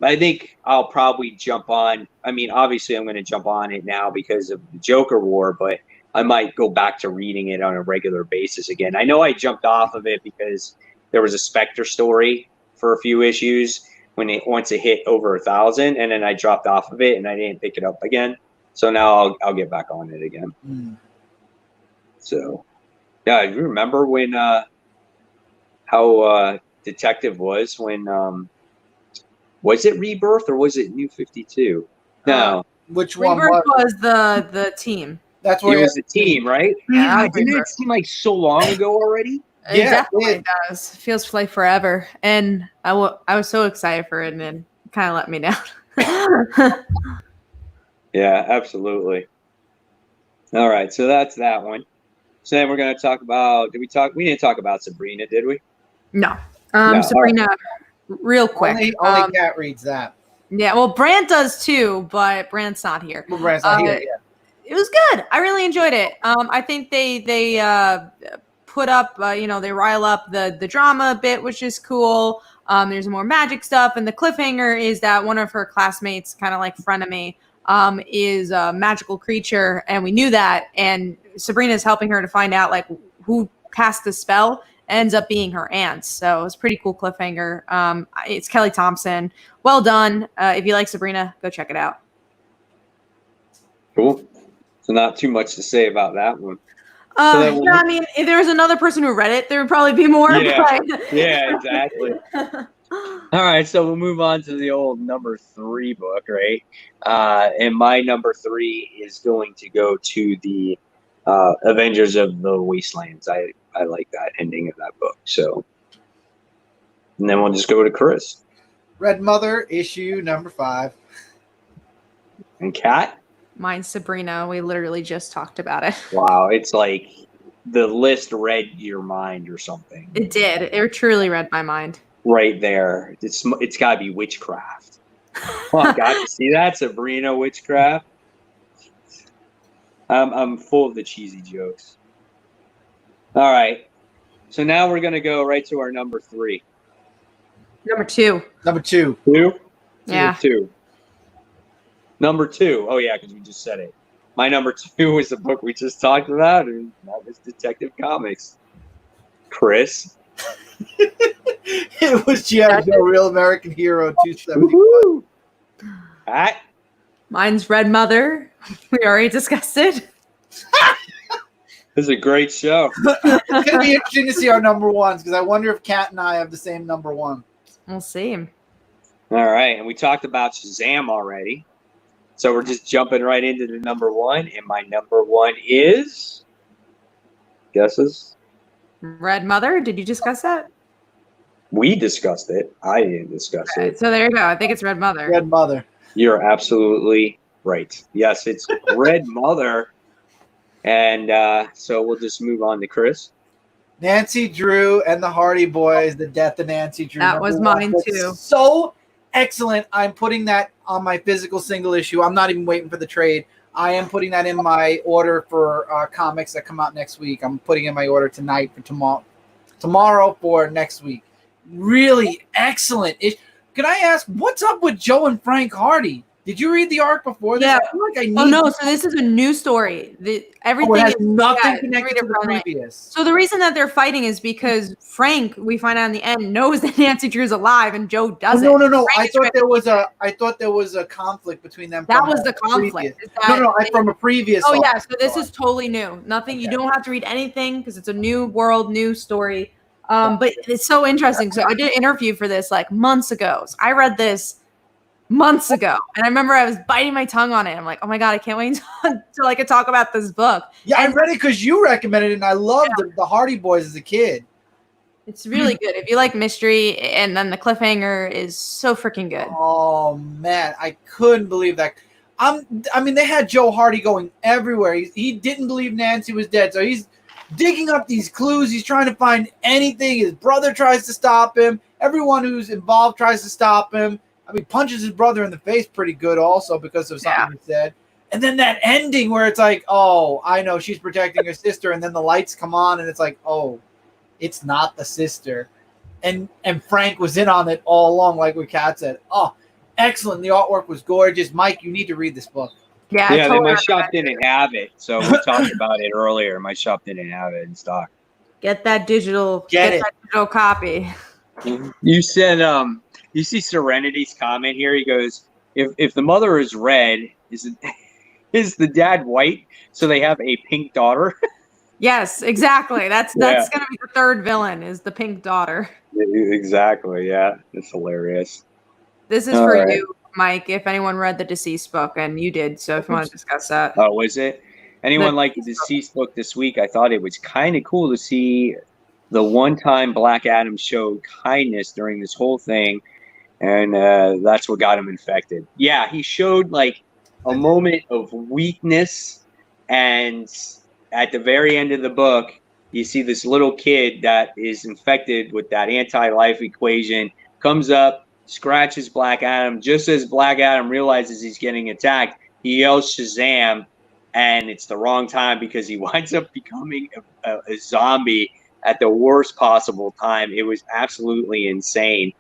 I think I'll probably jump on. I mean, obviously, I'm going to jump on it now because of the Joker War, but I might go back to reading it on a regular basis again. I know I jumped off of it because there was a Spectre story for a few issues once it hit over 1,000, and then I dropped off of it and I didn't pick it up again. So now I'll get back on it again. So, yeah, you remember when how Detective was when was it Rebirth or was it New 52? No, Which one Rebirth was? was the team. That's it where was the team, right? Yeah, Didn't it Rebirth. seem like so long ago already? It Yeah, definitely it does. Feels like forever. And I was so excited for it, and then kind of let me down. Yeah, absolutely. All right, so that's that one. So then we're going to talk about. We didn't talk about Sabrina, did we? No. No, Sabrina, real quick. only Cat reads that. Yeah, well, Brant does too, but Brant's not here. Well, Brand's not here. Yeah. It was good. I really enjoyed it. I think they put up, they rile up the drama a bit, which is cool. There's more magic stuff, and the cliffhanger is that one of her classmates, kind of like frenemy, is a magical creature, and we knew that. And Sabrina is helping her to find out like who cast the spell. Ends up being her aunt. So it's a pretty cool cliffhanger. It's Kelly Thompson. Well done. If you like Sabrina, go check it out. Cool. So not too much to say about that one. Yeah, I mean, if there was another person who read it, there would probably be more. Yeah, but... yeah, exactly. All right, so we'll move on to the old number 3 book, right? And my number 3 is going to go to the Avengers of the Wastelands. I like that ending of that book. So, and then we'll just go to Chris. Red Mother, issue number 5. And Kat? Mine's Sabrina. We literally just talked about it. Wow, it's like the list read your mind or something. It did. It truly read my mind. Right there. It's got to be witchcraft. Oh, God, you see that? Sabrina witchcraft. I'm full of the cheesy jokes. All right. So now we're going to go right to our number 3. Number 2. Number 2. 2? Yeah. 2. Number 2. Oh, yeah, because we just said it. My number 2 was the book we just talked about, and that was Detective Comics. Chris? It was G.I. Joe Real American Hero 271. Pat? Mine's Red Mother. We already discussed it. This is a great show. It's going to be interesting to see our number 1s because I wonder if Kat and I have the same number 1. We'll see. All right, and we talked about Shazam already. So we're just jumping right into the number 1, and my number 1 is... Guesses? Red Mother. Did you discuss that? We discussed it. I didn't discuss it. So there you go. I think it's Red Mother. Red Mother. You're absolutely right. Yes, it's Red Mother. And so we'll just move on to Chris. Nancy Drew and the Hardy Boys, The Death of Nancy Drew. That was mine too. So excellent. I'm putting that on my physical single issue. I'm not even waiting for the trade. I am putting that in my order for comics that come out next week. I'm putting in my order tonight for tomorrow for next week. Really excellent. Can I ask, what's up with Joe and Frank Hardy? Did you read the arc before this? Yeah. I feel like I need So this is a new story. Everything it has is nothing connected to the previous. So the reason that they're fighting is because Frank, we find out in the end, knows that Nancy Drew's alive and Joe doesn't. No. I thought there was a conflict between them. That was the conflict. From a previous. Oh yeah, so this is totally new. Nothing. Okay. You don't have to read anything because it's a new world, new story. But it's so interesting. So I did an interview for this like months ago. So I read this months ago, and I remember I was biting my tongue on it. I'm like, oh my god, I can't wait till I could talk about this book. Yeah, I read it because you recommended it, and I loved the Hardy Boys as a kid. It's really good if you like mystery, and then the cliffhanger is so freaking good. Oh man, I couldn't believe that. I mean, they had Joe Hardy going everywhere. He didn't believe Nancy was dead, so he's digging up these clues. He's trying to find anything. His brother tries to stop him. Everyone who's involved tries to stop him. I mean, punches his brother in the face pretty good also because of something he said. And then that ending where it's like, oh, I know she's protecting her sister, and then the lights come on, and it's like, oh, it's not the sister. And Frank was in on it all along, like what Kat said. Oh, excellent. The artwork was gorgeous. Mike, you need to read this book. Yeah, totally. My shop didn't have it, so we talked about it earlier. My shop didn't have it in stock. Get that digital. That digital copy. You said, you see Serenity's comment here. He goes, "If the mother is red, is the dad white? So they have a pink daughter." Yes, exactly. That's Yeah. going to be the third villain is the pink daughter. Exactly. Yeah, it's hilarious. This is All for right. you, Mike, if anyone read the Deceased book, and you did. So if you want to discuss that. Oh, was it? Anyone like the Deceased book this week? I thought it was kind of cool to see the one time Black Adam showed kindness during this whole thing, and that's what got him infected. Yeah, he showed like a moment of weakness, and at the very end of the book, you see this little kid that is infected with that anti-life equation, comes up, scratches Black Adam. Just as Black Adam realizes he's getting attacked, he yells Shazam, and it's the wrong time because he winds up becoming a zombie at the worst possible time. It was absolutely insane.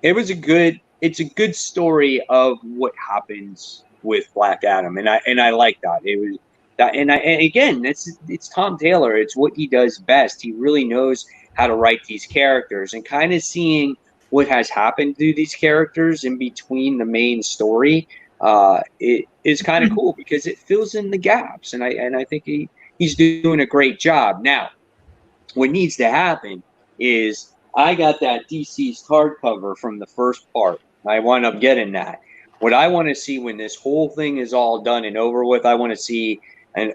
It's a good story of what happens with Black Adam, and I like that. It was that, and again, it's Tom Taylor. It's what he does best. He really knows how to write these characters, and kind of seeing what has happened to these characters in between the main story. It is kind of cool because it fills in the gaps, and I think he's doing a great job. Now, what needs to happen is I got that DC's hardcover from the first part. I wound up getting that. What I want to see when this whole thing is all done and over with, I want to see an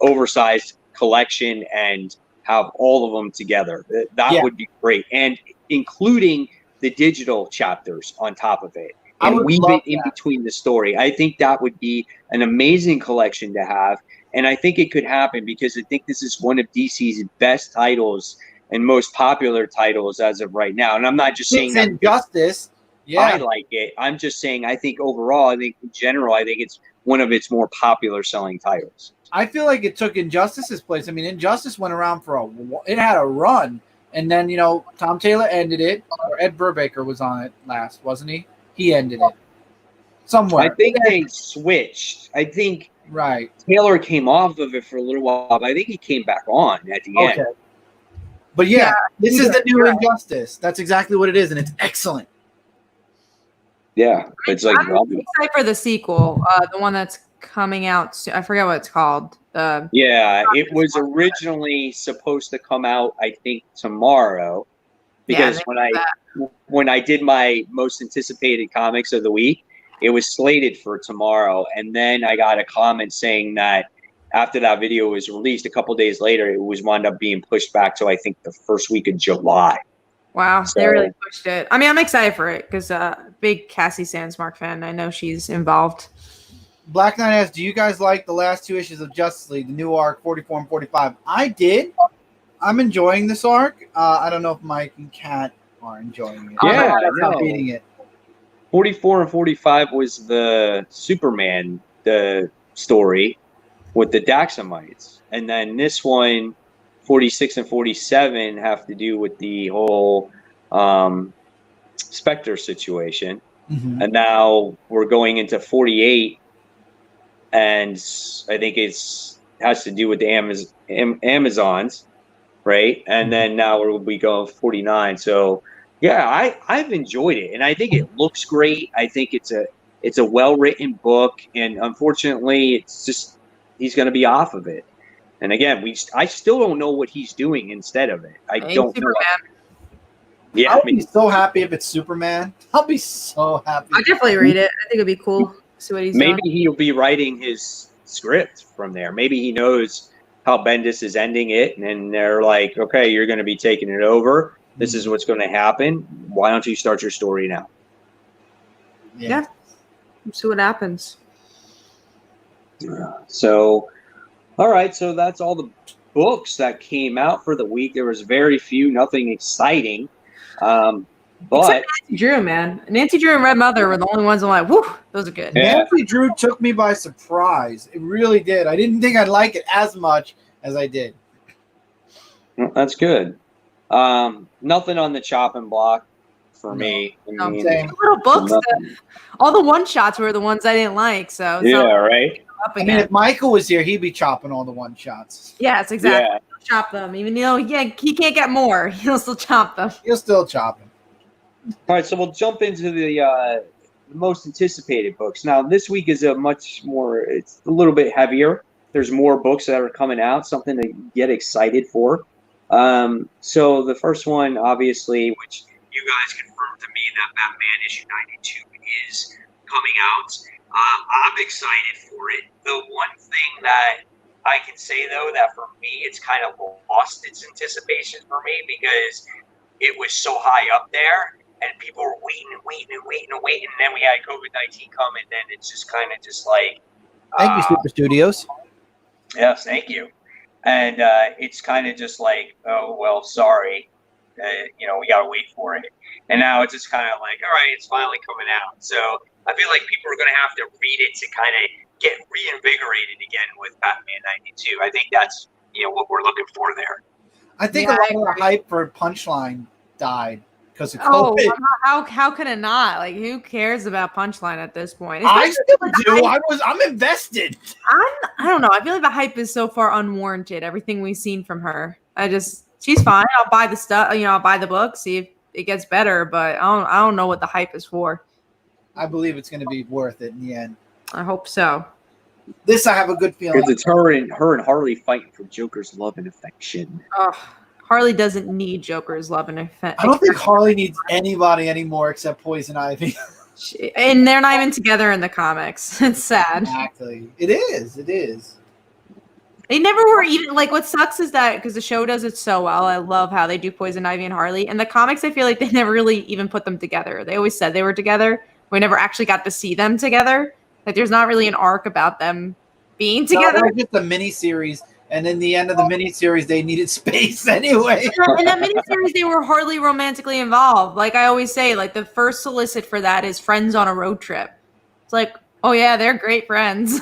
oversized collection and have all of them together. That would be great, and including the digital chapters on top of it. And weave it in between the story. I think that would be an amazing collection to have. And I think it could happen because I think this is one of DC's best titles and most popular titles as of right now. And I'm not just saying that Injustice. Yeah. I like it. I'm just saying I think overall, I think in general, I think it's one of its more popular selling titles. I feel like it took Injustice's place. I mean, Injustice went around it had a run. And then, Tom Taylor ended it. Or Ed Brubaker was on it last, wasn't he? He ended it somewhere. I think they switched. I think Taylor came off of it for a little while, but I think he came back on at the end. But this is the new Injustice. That's exactly what it is, and it's excellent. Yeah, it's like I'm excited for the sequel, the one that's coming out soon. I forget what it's called. It was originally supposed to come out, I think, tomorrow. Because when I did my most anticipated comics of the week, it was slated for tomorrow. And then I got a comment saying that after that video was released, a couple days later, it was wound up being pushed back to, I think, the first week of July. Wow, so, they really pushed it. I mean, I'm excited for it because big Cassie Sandsmark fan. I know she's involved. Black Knight asks, do you guys like the last two issues of Justice League, the new arc 44 and 45? I did. I'm enjoying this arc. I don't know if Mike and Kat are enjoying it. Yeah, I'm beating it. 44 and 45 was the Superman story with the Daxamites. And then this one, 46 and 47, have to do with the whole Spectre situation. Mm-hmm. And now we're going into 48, and I think has to do with the Amazons. Right. And then now we go 49. So, I've enjoyed it. And I think it looks great. I think it's a well-written book. And unfortunately, it's just he's going to be off of it. And again, I still don't know what he's doing instead of it. I don't know. Yeah, I'll be so happy if it's Superman. I'll be so happy. I'll definitely read it. I think it'd be cool to see what he's doing. Maybe he'll be writing his script from there. Maybe he knows how Bendis is ending it, and they're like, okay, you're going to be taking it over. This is what's going to happen. Why don't you start your story now? Yeah. See what happens. So, all right. So that's all the books that came out for the week. There was very few, nothing exciting. But Nancy Drew, man. Nancy Drew and Red Mother were the only ones I'm like, whoo, those are good. Yeah. Nancy Drew took me by surprise. It really did. I didn't think I'd like it as much as I did. Well, that's good. Nothing on the chopping block for me. I mean, little books. All the one-shots were the ones I didn't like. So right. I mean, if Michael was here, he'd be chopping all the one-shots. Yes, exactly. Yeah. He'll chop them. Even though he can't get more, he'll still chop them. He'll still chop them. All right, so we'll jump into the most anticipated books. Now, this week is it's a little bit heavier there's more books that are coming out, something to get excited for. So the first one, obviously, which you guys confirmed to me, that Batman issue 92 is coming out. I'm excited for it. The one thing that I can say, though, that for me, it's kind of lost its anticipation for me because it was so high up there and people were waiting. And then we had COVID-19 come, and then it's just kind of just like. Thank you, Super Studios. Yes, thank you. And it's kind of just like, oh, well, sorry. We got to wait for it. And now it's just kind of like, all right, it's finally coming out. So I feel like people are going to have to read it to kind of get reinvigorated again with Batman 92. I think that's, what we're looking for there. I think a lot of the hype for Punchline died because of COVID. How could it not? Like, who cares about Punchline at this point? I still do. I'm invested. I don't know. I feel like the hype is so far unwarranted. Everything we've seen from her. She's fine. I'll buy the stuff. I'll buy the book, see if it gets better. But I don't know what the hype is for. I believe it's going to be worth it in the end. I hope so. This I have a good feeling. Because it's her and Harley fighting for Joker's love and affection. Harley doesn't need Joker's love and affection. I don't think Harley needs anybody anymore except Poison Ivy. And they're not even together in the comics. It's sad. Exactly. It is. They never were even, like, what sucks is that, because the show does it so well, I love how they do Poison Ivy and Harley. In the comics, I feel like they never really even put them together. They always said they were together. We never actually got to see them together. Like, there's not really an arc about them being together. No, just a miniseries, and in the end of the miniseries, they needed space anyway. In that miniseries, they were hardly romantically involved. Like I always say, like, the first solicit for that is friends on a road trip. It's like, oh yeah, they're great friends.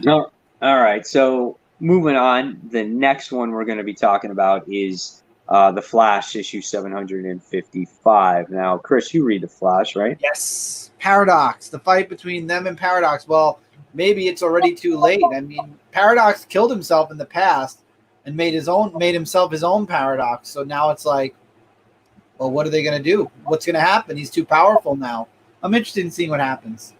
No. All right. So moving on, the next one we're going to be talking about is The Flash, issue 755. Now, Chris, you read The Flash, right? Yes. Paradox. The fight between them and Paradox. Well, maybe it's already too late. I mean, Paradox killed himself in the past and made himself his own Paradox. So now it's like, well, what are they going to do? What's going to happen? He's too powerful now. I'm interested in seeing what happens.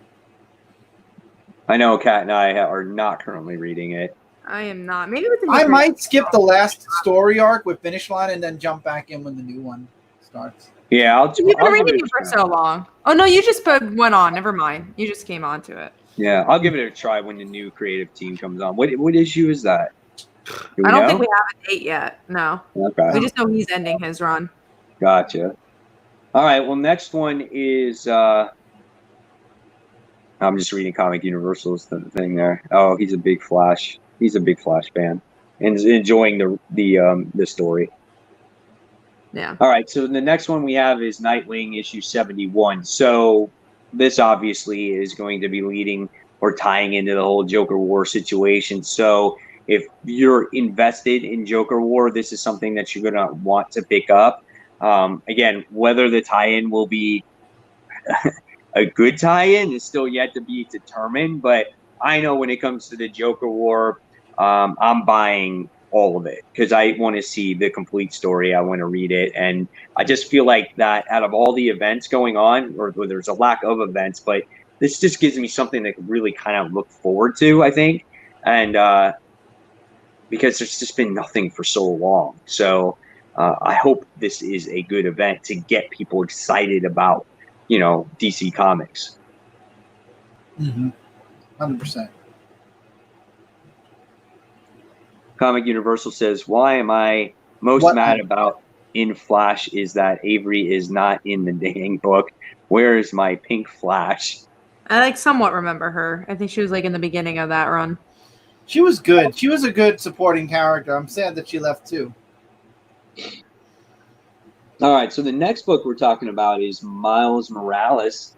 I know Kat and I are not currently reading it. I am not. Maybe with the I might skip the last story arc with Finish Line and then jump back in when the new one starts. Yeah, You've been reading it for so long. Oh no, you just went on. Never mind. You just came on to it. Yeah, I'll give it a try when the new creative team comes on. What issue is that? I don't think we have a date yet. No. Okay. We just know he's ending his run. Gotcha. All right. Well, next one is. I'm just reading Comic Universal's thing there. Oh, he's a big Flash. He's a big Flash fan and is enjoying the story. Yeah. All right. So the next one we have is Nightwing issue 71. So this obviously is going to be leading or tying into the whole Joker War situation. So if you're invested in Joker War, this is something that you're going to want to pick up. Again, whether the tie-in will be a good tie-in is still yet to be determined, but I know when it comes to the Joker War, I'm buying all of it because I want to see the complete story. I want to read it, and I just feel like that out of all the events going on, or there's a lack of events, but this just gives me something to really kind of look forward to, I think, and because there's just been nothing for so long. So I hope this is a good event to get people excited about, DC Comics. 100%. Comic Universal says, why am I most mad about in Flash is that Avery is not in the dang book. Where is my pink Flash? I somewhat remember her. I think she was in the beginning of that run. She was good. She was a good supporting character. I'm sad that she left too. All right, so the next book we're talking about is Miles Morales,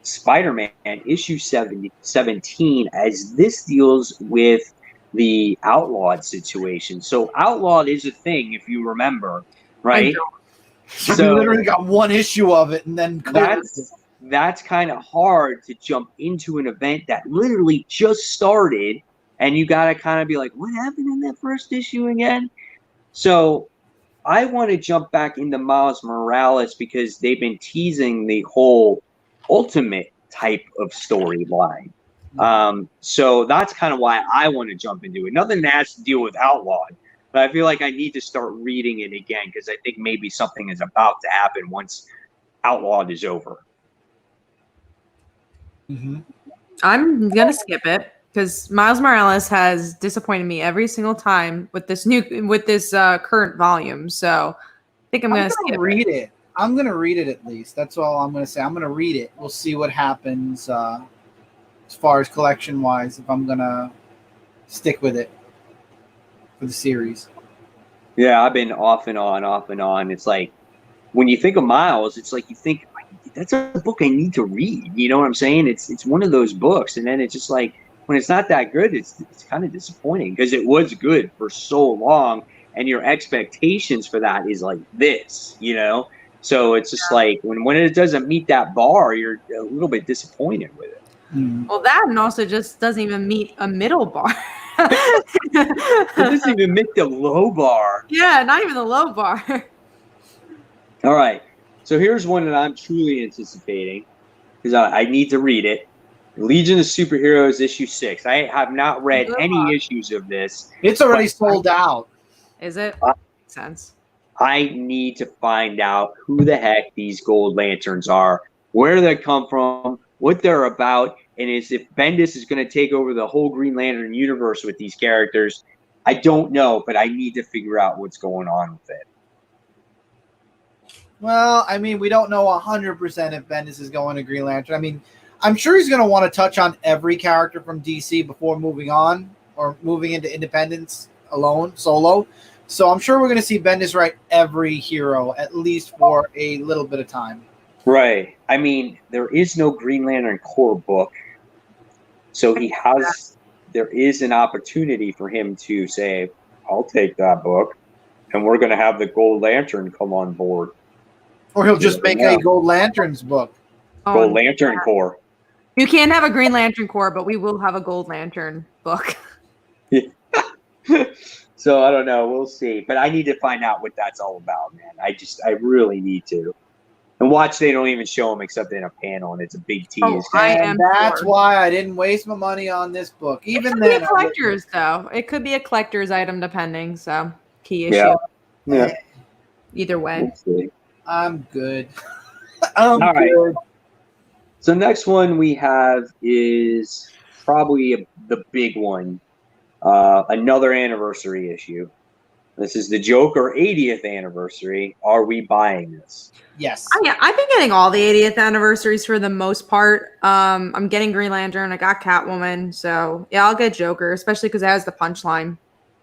Spider-Man, issue 17, as this deals with the Outlawed situation. So Outlawed is a thing, if you remember, right? So we literally got one issue of it, and then that's kind of hard to jump into an event that literally just started, and you got to kind of be like, what happened in that first issue again? So I want to jump back into Miles Morales because they've been teasing the whole Ultimate type of storyline. So that's kind of why I want to jump into it. Nothing that has to deal with Outlawed, but I feel like I need to start reading it again because I think maybe something is about to happen once Outlawed is over. Mm-hmm. I'm gonna skip it because Miles Morales has disappointed me every single time with this current volume. So I think I'm gonna skip read it. I'm gonna read it at least. That's all I'm gonna say. I'm gonna read it. We'll see what happens as far as collection wise. If I'm gonna stick with it for the series. Yeah, I've been off and on. It's like when you think of Miles, it's like you think that's a book I need to read. You know what I'm saying? It's one of those books, and then it's just like when it's not that good, it's kind of disappointing because it was good for so long, and your expectations for that is like this, you know. So it's just like when it doesn't meet that bar, you're a little bit disappointed with it. Well, that and also just doesn't even meet a middle bar. It doesn't even meet the low bar. Yeah, not even the low bar. All right. So here's one that I'm truly anticipating because I need to read it. Legion of Superheroes issue 6. I have not read any issues of this. It's already sold out. Is it? Makes sense. I need to find out who the heck these Gold Lanterns are, where they come from, what they're about, and if Bendis is going to take over the whole Green Lantern universe with these characters. I don't know, but I need to figure out what's going on with it. Well, I mean, we don't know 100% if Bendis is going to Green Lantern. I mean, I'm sure he's going to want to touch on every character from DC before moving on or moving into independence solo. So I'm sure we're going to see Bendis write every hero, at least for a little bit of time. Right. I mean, there is no Green Lantern Corps book. So there is an opportunity for him to say, I'll take that book, and we're going to have the Gold Lantern come on board. Or he'll just make a Gold Lanterns book. Gold Lantern Corps. You can't have a Green Lantern Corps, but we will have a Gold Lantern book. So I don't know. We'll see. But I need to find out what that's all about, man. I really need to. And watch, they don't even show him except in a panel, and it's a big tease. That's why I didn't waste my money on this book. Even then, it could be a collector's, though. It could be a collector's item, depending. So, key issue. Yeah. Either way. We'll see. I'm good. All right. So next one we have is probably the big one. Another anniversary issue. This is the Joker 80th anniversary. Are we buying this? Yes. I've been getting all the 80th anniversaries for the most part. I'm getting Green Lantern. I got Catwoman. So, yeah, I'll get Joker, especially because it has the Punchline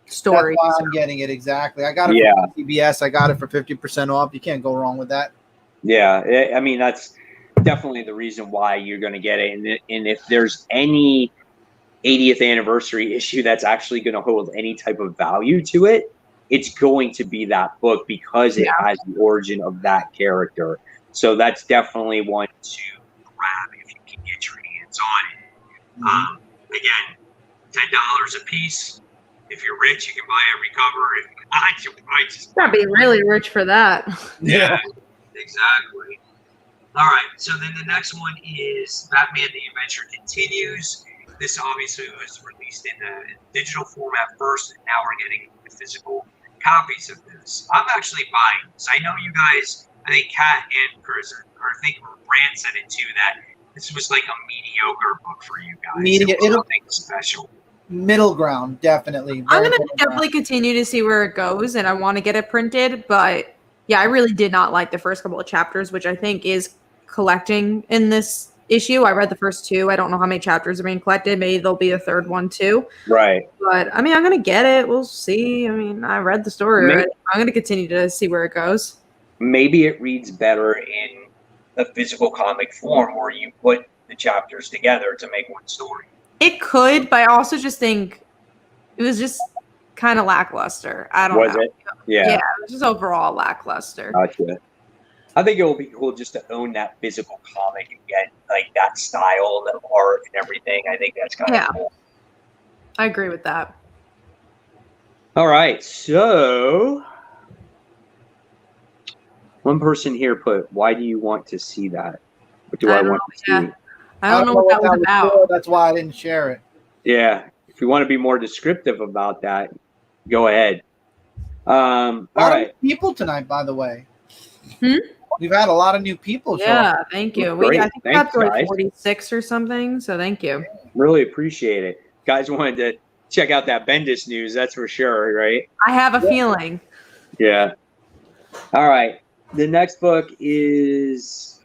story. That's why I'm getting it, exactly. I got it from CBS. I got it for 50% off. You can't go wrong with that. Yeah. I mean, that's definitely the reason why you're going to get it. And if there's any 80th anniversary issue that's actually going to hold any type of value to it, it's going to be that book because it has the origin of that character. So that's definitely one to grab if you can get your hands on it. Again, $10 a piece. If you're rich, you can buy every cover. If not, you might just gotta be really rich for that. Yeah, exactly. All right, so then the next one is Batman: The Adventure Continues. This obviously was released in a digital format first, and now we're getting the physical copies of this. I'm actually buying this. I know you guys, I think Kat and Chris, or I think Brant said it too, that this was like a mediocre book for you guys. It was nothing special. Middle ground, definitely. I'm going to definitely continue to see where it goes, and I want to get it printed, but yeah, I really did not like the first couple of chapters, which I think is collecting in this issue. I read the first two. I don't know how many chapters are being collected. Maybe there'll be a third one too. Right. But I mean, I'm going to get it. We'll see. I mean, I read the story already. I'm going to continue to see where it goes. Maybe it reads better in a physical comic form where you put the chapters together to make one story. It could, but I also just think it was just kind of lackluster. I don't know. Was it? Yeah. Yeah, it was just overall lackluster. Gotcha. I think it will be cool just to own that physical comic and get like that style, the art, and everything. I think that's kind of cool. I agree with that. All right, so one person here put, "Why do you want to see that? What do I want to see?" I don't know what that was about. For, that's why I didn't share it. Yeah, if you want to be more descriptive about that, go ahead. All right. People tonight, by the way. Hmm? We've had a lot of new people. Yeah, thank you. Great. I think we got to like Guys. 46 or something, so thank you. Really appreciate it. Guys wanted to check out that Bendis news, that's for sure, right? I have a feeling. Yeah. All right. The next book is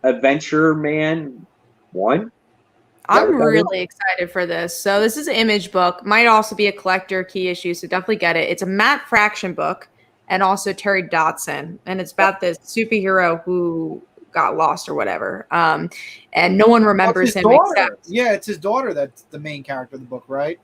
Adventure Man 1. I'm really excited for this. So this is an Image book. Might also be a collector key issue, so definitely get it. It's a Matt Fraction book and also Terry Dodson. And it's about this superhero who got lost or whatever. And no one remembers him except... Yeah, it's his daughter that's the main character of the book, right?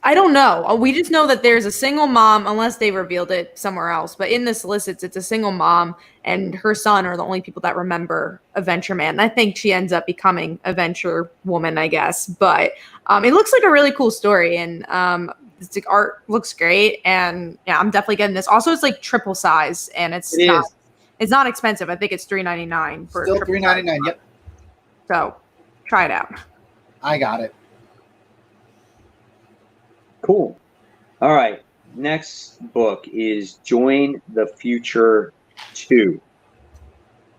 I don't know. We just know that there's a single mom, unless they revealed it somewhere else. But in the solicits, it's a single mom and her son are the only people that remember Adventure Man. And I think she ends up becoming Adventure Woman, I guess. But it looks like a really cool story. And the art looks great. And yeah, I'm definitely getting this. Also, it's like triple size. And it's not expensive. I think it's $3.99 for still $3.99. Yep. So try it out. I got it. Cool. All right. Next book is Join the Future 2.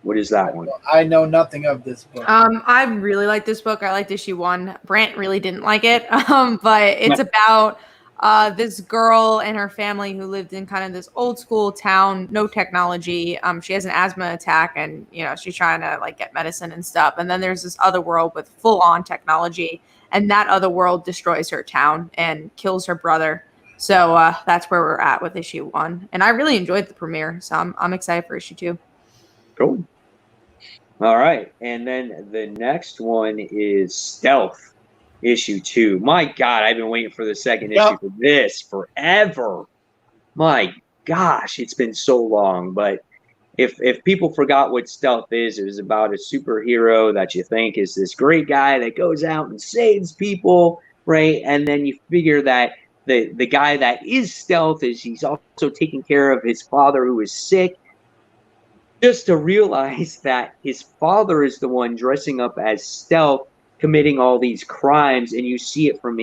What is that one? I know nothing of this book. I really like this book. I liked issue 1. Brant really didn't like it. But it's about this girl and her family who lived in kind of this old school town, no technology. She has an asthma attack and, you know, she's trying to like get medicine and stuff. And then there's this other world with full on technology, and that other world destroys her town and kills her brother. So that's where we're at with issue 1. And I really enjoyed the premiere. So I'm excited for issue 2. Cool. All right. And then the next one is Stealth. Issue 2. My God, I've been waiting for the second issue for this forever. My gosh, it's been so long. But if people forgot what Stealth is, it was about a superhero that you think is this great guy that goes out and saves people, right? And then you figure that the guy that is Stealth is he's also taking care of his father who is sick. Just to realize that his father is the one dressing up as Stealth, committing all these crimes, and you see it from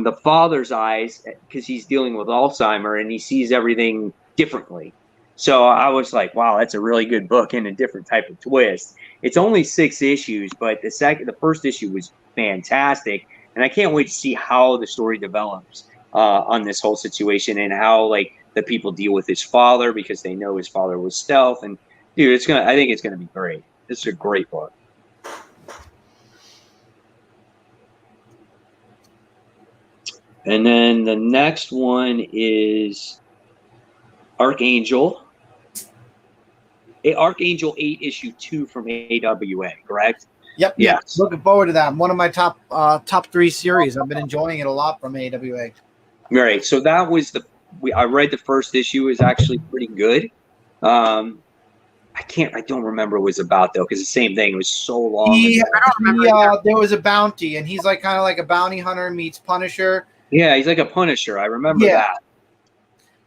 the father's eyes because he's dealing with Alzheimer and he sees everything differently. So I was like, wow, that's a really good book and a different type of twist. It's only 6 issues, but the first issue was fantastic, and I can't wait to see how the story develops on this whole situation and how like the people deal with his father because they know his father was Stealth. And dude, I think it's gonna be great. This is a great book. And then the next one is Archangel. Archangel 8 issue 2 from AWA, correct? Yep. Yes. Looking forward to that. One of my top 3 series. I've been enjoying it a lot from AWA. Right. So that was I read the first issue. Is actually pretty good. I don't remember what it was about though, because the same thing. It was so long. I don't remember. There was a bounty, and he's like kind of like a bounty hunter meets Punisher. Yeah, he's like a Punisher. I remember that.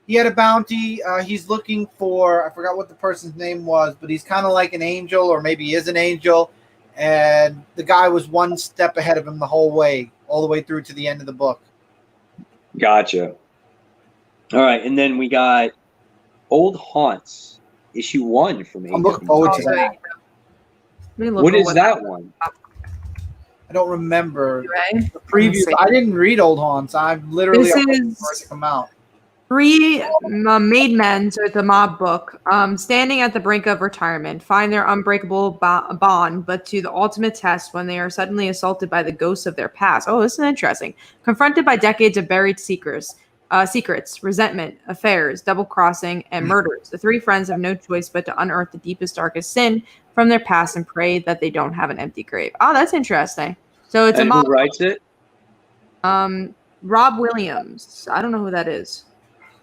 He had a bounty. He's looking for, I forgot what the person's name was, but he's kind of like an angel, or maybe he is an angel. And the guy was one step ahead of him the whole way, all the way through to the end of the book. Gotcha. All right, and then we got Old Haunts, issue 1 from me. I'm looking forward to that. What is that one? I don't remember Right? the previews. I didn't read Old Haunts. I'm literally This waiting is- for it to come out. 3 made men, so it's a mob book, standing at the brink of retirement, find their unbreakable bond, but to the ultimate test when they are suddenly assaulted by the ghosts of their past. Oh, this is interesting. Confronted by decades of buried secrets, resentment, affairs, double-crossing, and murders, the 3 friends have no choice but to unearth the deepest, darkest sin from their past and pray that they don't have an empty grave. Oh, that's interesting. So it's And a mob. who writes it? Rob Williams. I don't know who that is.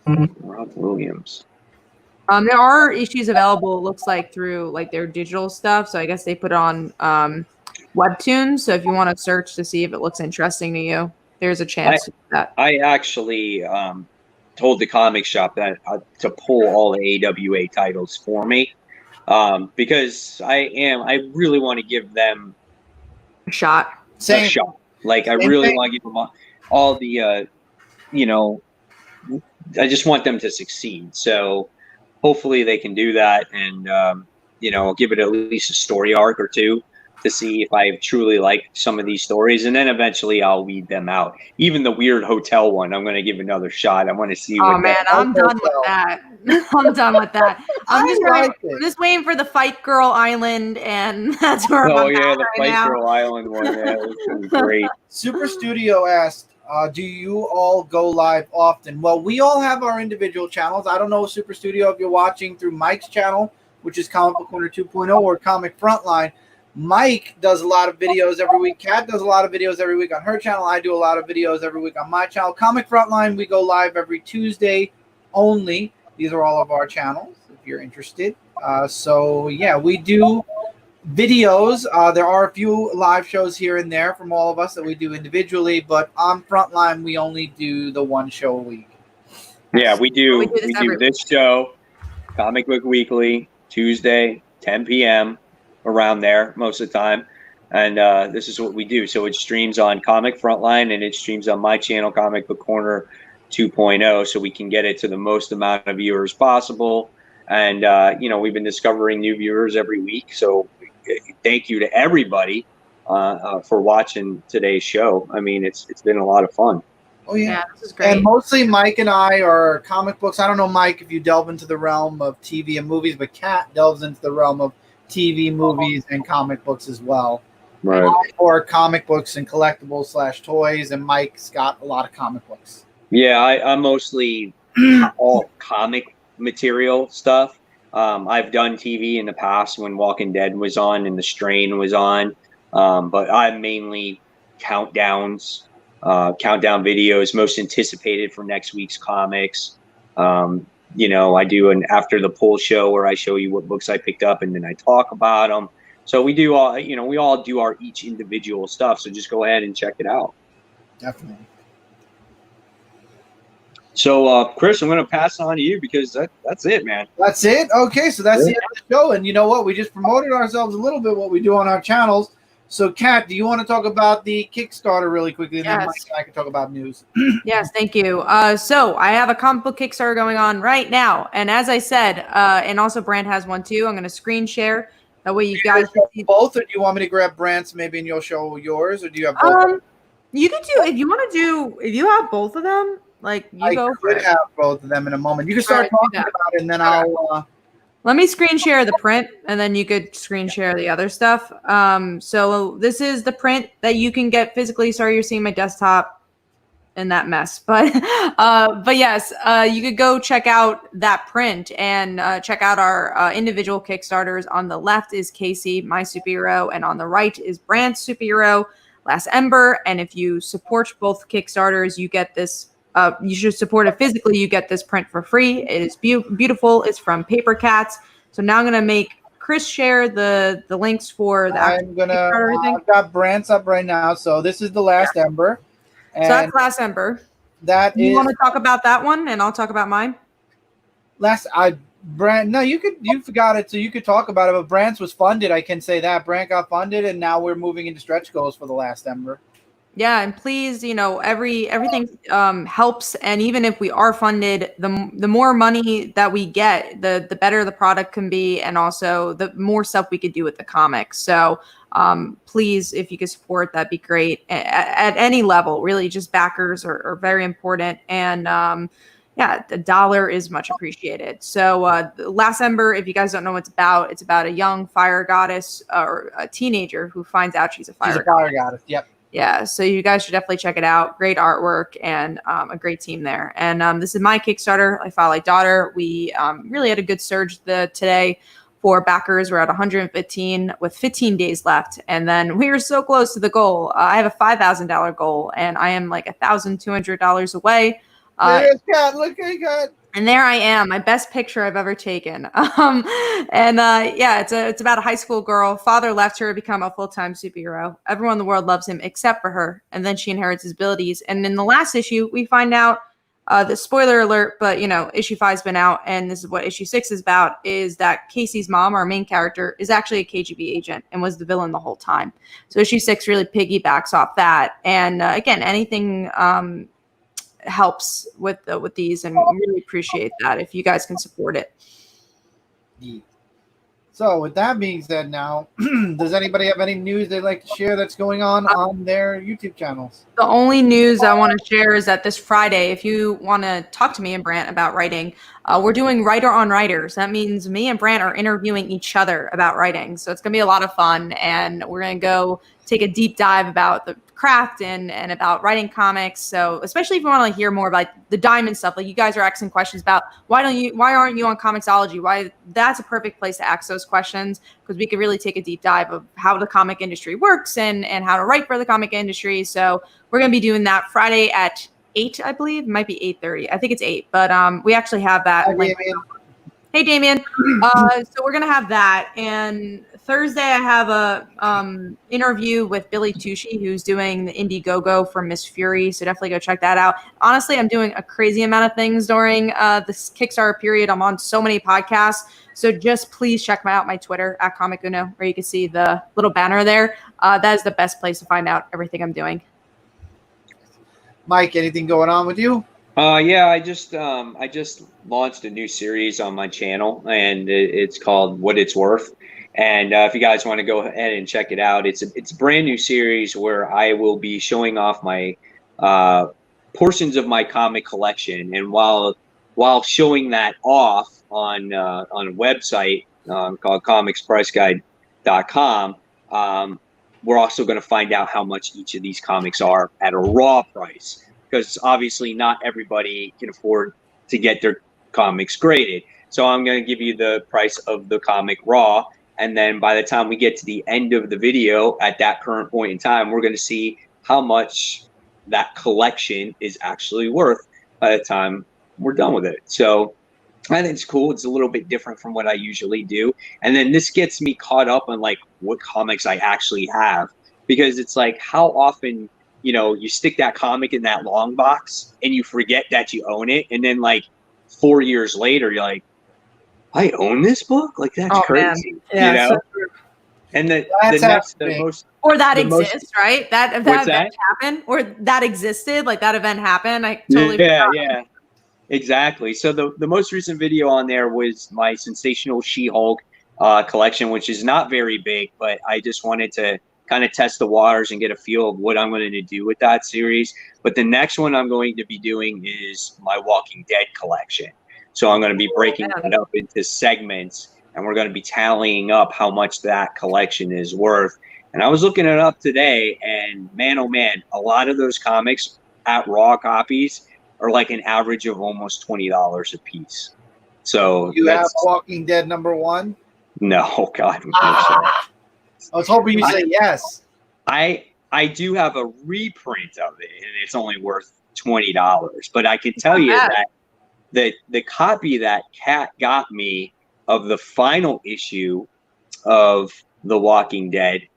Rob Williams. There are issues available, it looks like, through like their digital stuff. So I guess they put it on Webtoons. So if you want to search to see if it looks interesting to you, there's a chance to do that. I actually told the comic shop that to pull all the AWA titles for me because I really want to give them shot. Same. A shot. Like, I Same really thing. want to give them all the, you know, I just want them to succeed. So hopefully they can do that and, you know, give it at least a story arc or two to see if I truly like some of these stories. And then eventually I'll weed them out. Even the weird hotel one, I'm going to give another shot. I want to see Oh what man, I'm done with that. I'm done with that. I'm just waiting for the Fight Girl Island, and that's where Oh, I'm yeah, at the right Fight now. Girl Island one. Yeah, it's going to be great. Super Studio asked, do you all go live often? Well, we all have our individual channels. I don't know, Super Studio, if you're watching through Mike's channel, which is Comic Book Corner 2.0 or Comic Frontline. Mike does a lot of videos every week. Kat does a lot of videos every week on her channel. I do a lot of videos every week on my channel. Comic Frontline, we go live every Tuesday only. These are all of our channels if you're interested. So, yeah, we do videos. There are a few live shows here and there from all of us that we do individually, but on Frontline, we only do the one show a week. Yeah, we do every this show, Comic Book Weekly, Tuesday, 10 p.m., around there most of the time. And this is what we do. So it streams on Comic Frontline and it streams on my channel, Comic Book Corner 2.0, so we can get it to the most amount of viewers possible. And, you know, we've been discovering new viewers every week. So thank you to everybody for watching today's show. I mean, it's been a lot of fun. Oh, yeah. This is great. And mostly Mike and I are comic books. I don't know, Mike, if you delve into the realm of TV and movies, but Kat delves into the realm of TV, movies, and comic books as well. Right. Or comic books and collectibles / toys, and Mike's got a lot of comic books. Yeah, I'm mostly all comic material stuff. I've done TV in the past when Walking Dead was on and The Strain was on, but I'm mainly countdowns, countdown videos, most anticipated for next week's comics. You know, I do an after the poll show where I show you what books I picked up and then I talk about them. So we do all, you know, we all do our each individual stuff. So just go ahead and check it out. Definitely. So, Chris, I'm going to pass on to you because that's it, man. That's it? Okay, so that's the end of the show. And you know what? We just promoted ourselves a little bit, what we do on our channels. So, Kat, do you want to talk about the Kickstarter really quickly? And then Mike and I can talk about news. Yes, thank you. So I have a comic book Kickstarter going on right now. And as I said, and also Brand has one too. I'm going to screen share. That way you guys can see both, or do you want me to grab Brandt's maybe and you'll show yours, or do you have both? You can do, if you want to do, if you have both of them, like you go for it. I could have both of them in a moment. You can start talking about it and then I'll... Let me screen share the print, and then you could screen share the other stuff. So this is the print that you can get physically. Sorry, you're seeing my desktop in that mess, but yes, you could go check out that print and check out our individual Kickstarters. On the left is Casey, my superhero, and on the right is Brandt's superhero, Last Ember. And if you support both Kickstarters, you get this. You should support it physically. You get this print for free. It is beautiful. It's from Paper Cats. So now I'm gonna make Chris share the links for the. I've got Brandt's up right now. So this is the Last Ember. And so that's Last Ember. You want to talk about that one, and I'll talk about mine. No, you forgot it, so you could talk about it. But Brandt's was funded. I can say that Brandt got funded, and now we're moving into stretch goals for the Last Ember. Yeah, and please, you know, everything helps, and even if we are funded, the more money that we get, the better the product can be, and also the more stuff we could do with the comics. So please, if you could support, that'd be great at any level. Really, just backers are very important, and yeah, $1 is much appreciated. So Last Ember, if you guys don't know what it's about a young fire goddess or a teenager who finds out she's a fire goddess. Yep. Yeah, so you guys should definitely check it out. Great artwork and a great team there. And this is my Kickstarter, I File Like Daughter. We really had a good surge today for backers. We're at 115 with 15 days left. And then we are so close to the goal. I have a $5,000 goal, and I am like $1,200 away. Look, I got. And there I am, my best picture I've ever taken. Yeah, it's about a high school girl. Father left her to become a full-time superhero. Everyone in the world loves him except for her. And then she inherits his abilities. And in the last issue, we find out The spoiler alert, but issue 5's been out, and this is what issue 6 is about, is that Casey's mom, our main character, is actually a KGB agent and was the villain the whole time. So issue 6 really piggybacks off that. And again, anything helps with these, and we really appreciate that if you guys can support it. So with that being said, now, does anybody have any news they'd like to share that's going on their YouTube channels? The only news I want to share is that this Friday, if you want to talk to me and Brant about writing, we're doing Writer on Writers. That means me and Brant are interviewing each other about writing. So it's going to be a lot of fun, and we're going to go take a deep dive about the craft and about writing comics. So especially if you want to hear more about the Diamond stuff, like you guys are asking questions about why aren't you on Comixology? That's a perfect place to ask those questions, because we could really take a deep dive of how the comic industry works and how to write for the comic industry. So we're going to be doing that Friday at 8, I believe. It might be 8:30. I think it's 8, but we actually have that. Hey, Damien. So we're going to have that. And Thursday, I have a interview with Billy Tucci, who's doing the Indiegogo for Miss Fury. So definitely go check that out. Honestly, I'm doing a crazy amount of things during this Kickstarter period. I'm on so many podcasts. So just please check out my Twitter at Comic Uno, where you can see the little banner there. That is the best place to find out everything I'm doing. Mike, anything going on with you? Yeah, I just launched a new series on my channel, and it's called What It's Worth. And if you guys want to go ahead and check it out, it's a brand new series where I will be showing off my portions of my comic collection. And while showing that off on a website called comicspriceguide.com, we're also going to find out how much each of these comics are at a raw price, because obviously not everybody can afford to get their comics graded. So I'm going to give you the price of the comic raw. And then by the time we get to the end of the video, at that current point in time, we're going to see how much that collection is actually worth by the time we're done with it. So I think it's cool. It's a little bit different from what I usually do. And then this gets me caught up on like what comics I actually have, because it's like, how often, you stick that comic in that long box and you forget that you own it. And then like 4 years later, you're like, I own this book? Like, that's crazy. Yeah, so and the most, or that exists, right? That event happened, or that existed, like that event happened. I totally forgot. Yeah. Exactly. So the most recent video on there was my Sensational She-Hulk collection, which is not very big, but I just wanted to kind of test the waters and get a feel of what I'm going to do with that series. But the next one I'm going to be doing is my Walking Dead collection. So I'm going to be breaking that up into segments, and we're going to be tallying up how much that collection is worth. And I was looking it up today, and man, oh man, a lot of those comics at raw copies are like an average of almost $20 a piece. So you have Walking Dead #1? No, God. I was hoping you'd say yes. I do have a reprint of it, and it's only worth $20. But I can tell you that the copy that Kat got me of the final issue of The Walking Dead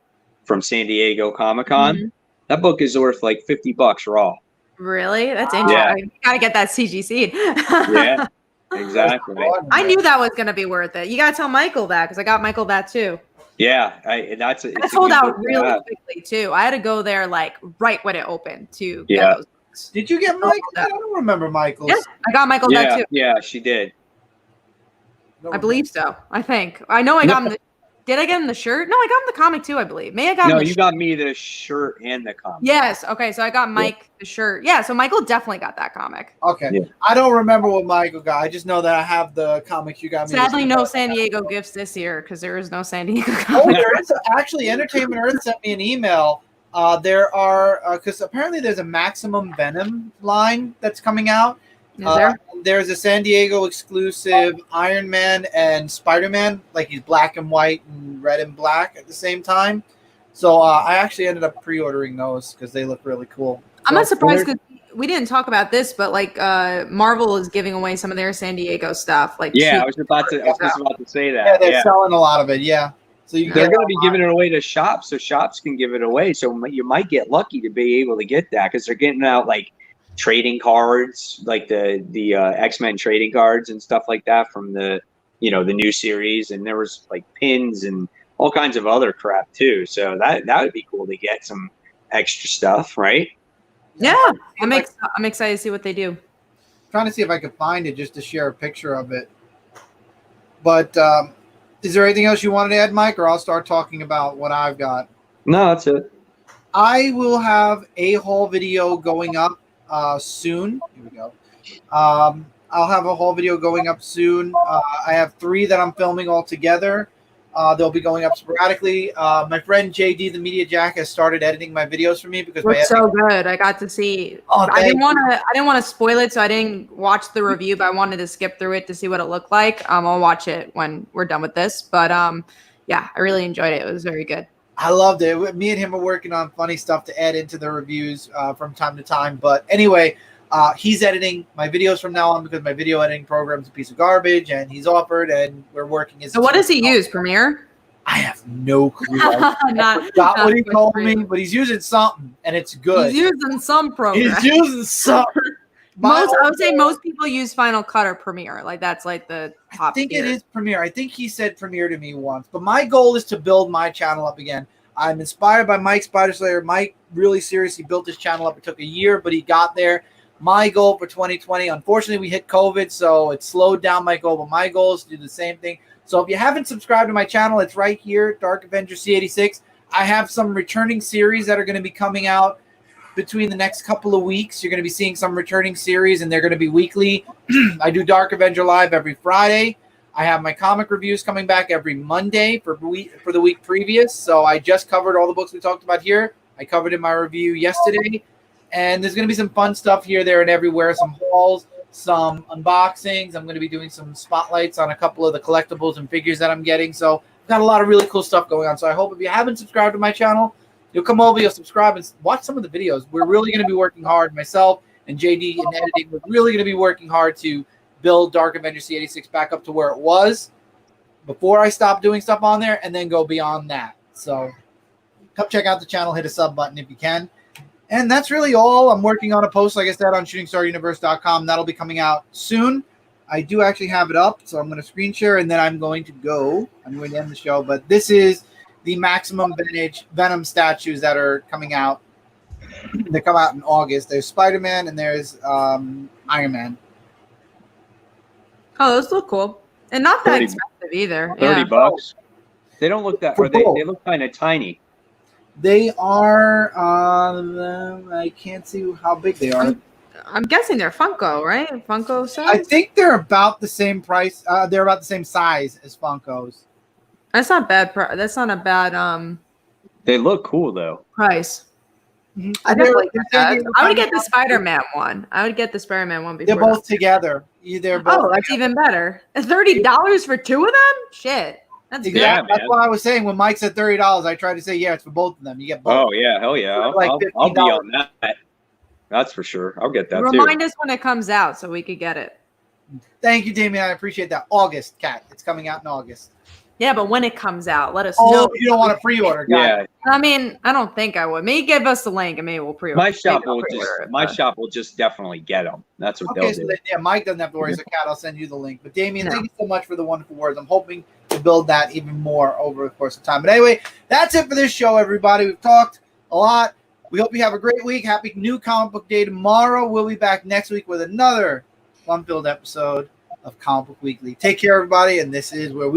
from San Diego Comic-Con, that book is worth like $50 raw. Really? That's interesting. Yeah. You gotta get that CGC'd. Yeah, exactly. I knew that was gonna be worth it. You gotta tell Michael that, because I got Michael that too. Yeah, I sold out really quickly too. I had to go there like right when it opened to get those books. Did you get Michael? I don't remember Michael's. Yes, I got Michael that too. Yeah, she did. I believe so. I think. I know I got him. Did I get him the shirt? No, I got him the comic too, I believe. May I got him No, the you shirt. got me the shirt and the comic. Yes. Okay, so I got Mike the shirt. Yeah, so Michael definitely got that comic. Okay. Yeah. I don't remember what Michael got. I just know that I have the comic you got me. Sadly, no San Diego gifts this year, because there is no San Diego comic. Oh, there is. Actually, Entertainment Earth sent me an email. There are, because apparently there's a Maximum Venom line that's coming out. Is there? There's a San Diego exclusive Iron Man and Spider-Man, like he's black and white and red and black at the same time. So I actually ended up pre-ordering those because they look really cool. I'm not surprised, because we didn't talk about this, but like Marvel is giving away some of their San Diego stuff. Like I was just about to say that. Yeah, they're selling a lot of it. Yeah. So they're going to be giving it away to shops, so shops can give it away. So you might get lucky to be able to get that, because they're getting out like trading cards, like the X-Men trading cards and stuff like that from the new series, and there was like pins and all kinds of other crap too. So that would be cool to get some extra stuff, right? Yeah, I'm excited to see what they do. Trying to see if I could find it just to share a picture of it. But is there anything else you wanted to add, Mike, or I'll start talking about what I've got? No, that's it. I will have a haul video going up soon. Here we go. I'll have a haul video going up soon. I have 3 that I'm filming all together. They'll be going up sporadically. My friend JD, the Media Jack, has started editing my videos for me because it's so good. I got to see. Oh, I didn't want to spoil it, so I didn't watch the review. But I wanted to skip through it to see what it looked like. I'll watch it when we're done with this. But yeah, I really enjoyed it. It was very good. I loved it. Me and him are working on funny stuff to add into the reviews from time to time. But anyway, he's editing my videos from now on because my video editing program is a piece of garbage, and he's offered, and we're working. So what does he use? Premiere? I have no clue. I forgot what he told me, but he's using something, and it's good. He's using some program. He's using something. I would say most people use Final Cut or Premiere. Like that's like the top. I think tier. it is Premiere. I think he said Premiere to me once. But my goal is to build my channel up again. I'm inspired by Mike Spiderslayer. Mike really seriously built his channel up. It took a year, but he got there. My goal for 2020, unfortunately, we hit COVID, so it slowed down my goal. But my goal is to do the same thing. So if you haven't subscribed to my channel, it's right here, Dark Avengers C86. I have some returning series that are going to be coming out between the next couple of weeks. You're going to be seeing some returning series, and they're going to be weekly. I do Dark Avenger Live every Friday. I have my comic reviews coming back every Monday for the week previous. So I just covered all the books we talked about here. I covered in my review yesterday. And there's going to be some fun stuff here, there, and everywhere. Some hauls, some unboxings. I'm going to be doing some spotlights on a couple of the collectibles and figures that I'm getting. So I've got a lot of really cool stuff going on. So I hope if you haven't subscribed to my channel, you'll come over, you'll subscribe, and watch some of the videos. We're really going to be working hard. Myself and JD in editing, we're really going to be working hard to build Dark Avenger C86 back up to where it was before I stopped doing stuff on there, and then go beyond that. So come check out the channel, hit a sub button if you can. And that's really all. I'm working on a post, like I said, on shootingstaruniverse.com. That'll be coming out soon. I do actually have it up, so I'm going to screen share, and then I'm going to go. I'm going to end the show, but this is the Maximum Venom statues that are coming out. They come out in August. There's Spider-Man, and there's Iron Man. Oh, those look cool. And not that expensive either. $30. They don't look that, or they look kind of tiny. They are, I can't see how big they are. I'm guessing they're Funko, right? Funko size? I think they're about the same price. They're about the same size as Funkos. That's not bad. That's not a bad They look cool though. price. Mm-hmm. I definitely get that. I would get the Spider-Man one. I would get the Spider-Man one before. They're both together. They're both. Oh, that's even better. $30 for 2 of them? Shit. That's good. Yeah, That's what I was saying. When Mike said $30, I tried to say, yeah, it's for both of them. You get both. Oh yeah, hell yeah! I'll be on that. That's for sure. I'll get that. Remind us when it comes out so we could get it. Thank you, Damien. I appreciate that. August, Cat. It's coming out in August. Yeah, but when it comes out, let us Oh, know. you don't want to pre-order, guys. Yeah. I mean, I don't think I would. Maybe give us the link and maybe we'll pre-order. My shop will just definitely get them. That's what Okay, they'll so do. then, yeah, Mike doesn't have to worry. So, Cat, I'll send you the link. But Damien, thank you so much for the wonderful words. I'm hoping to build that even more over the course of time. But anyway, that's it for this show, everybody. We've talked a lot. We hope you have a great week. Happy New Comic Book Day tomorrow. We'll be back next week with another fun-filled episode of Comic Book Weekly. Take care, everybody, and this is where we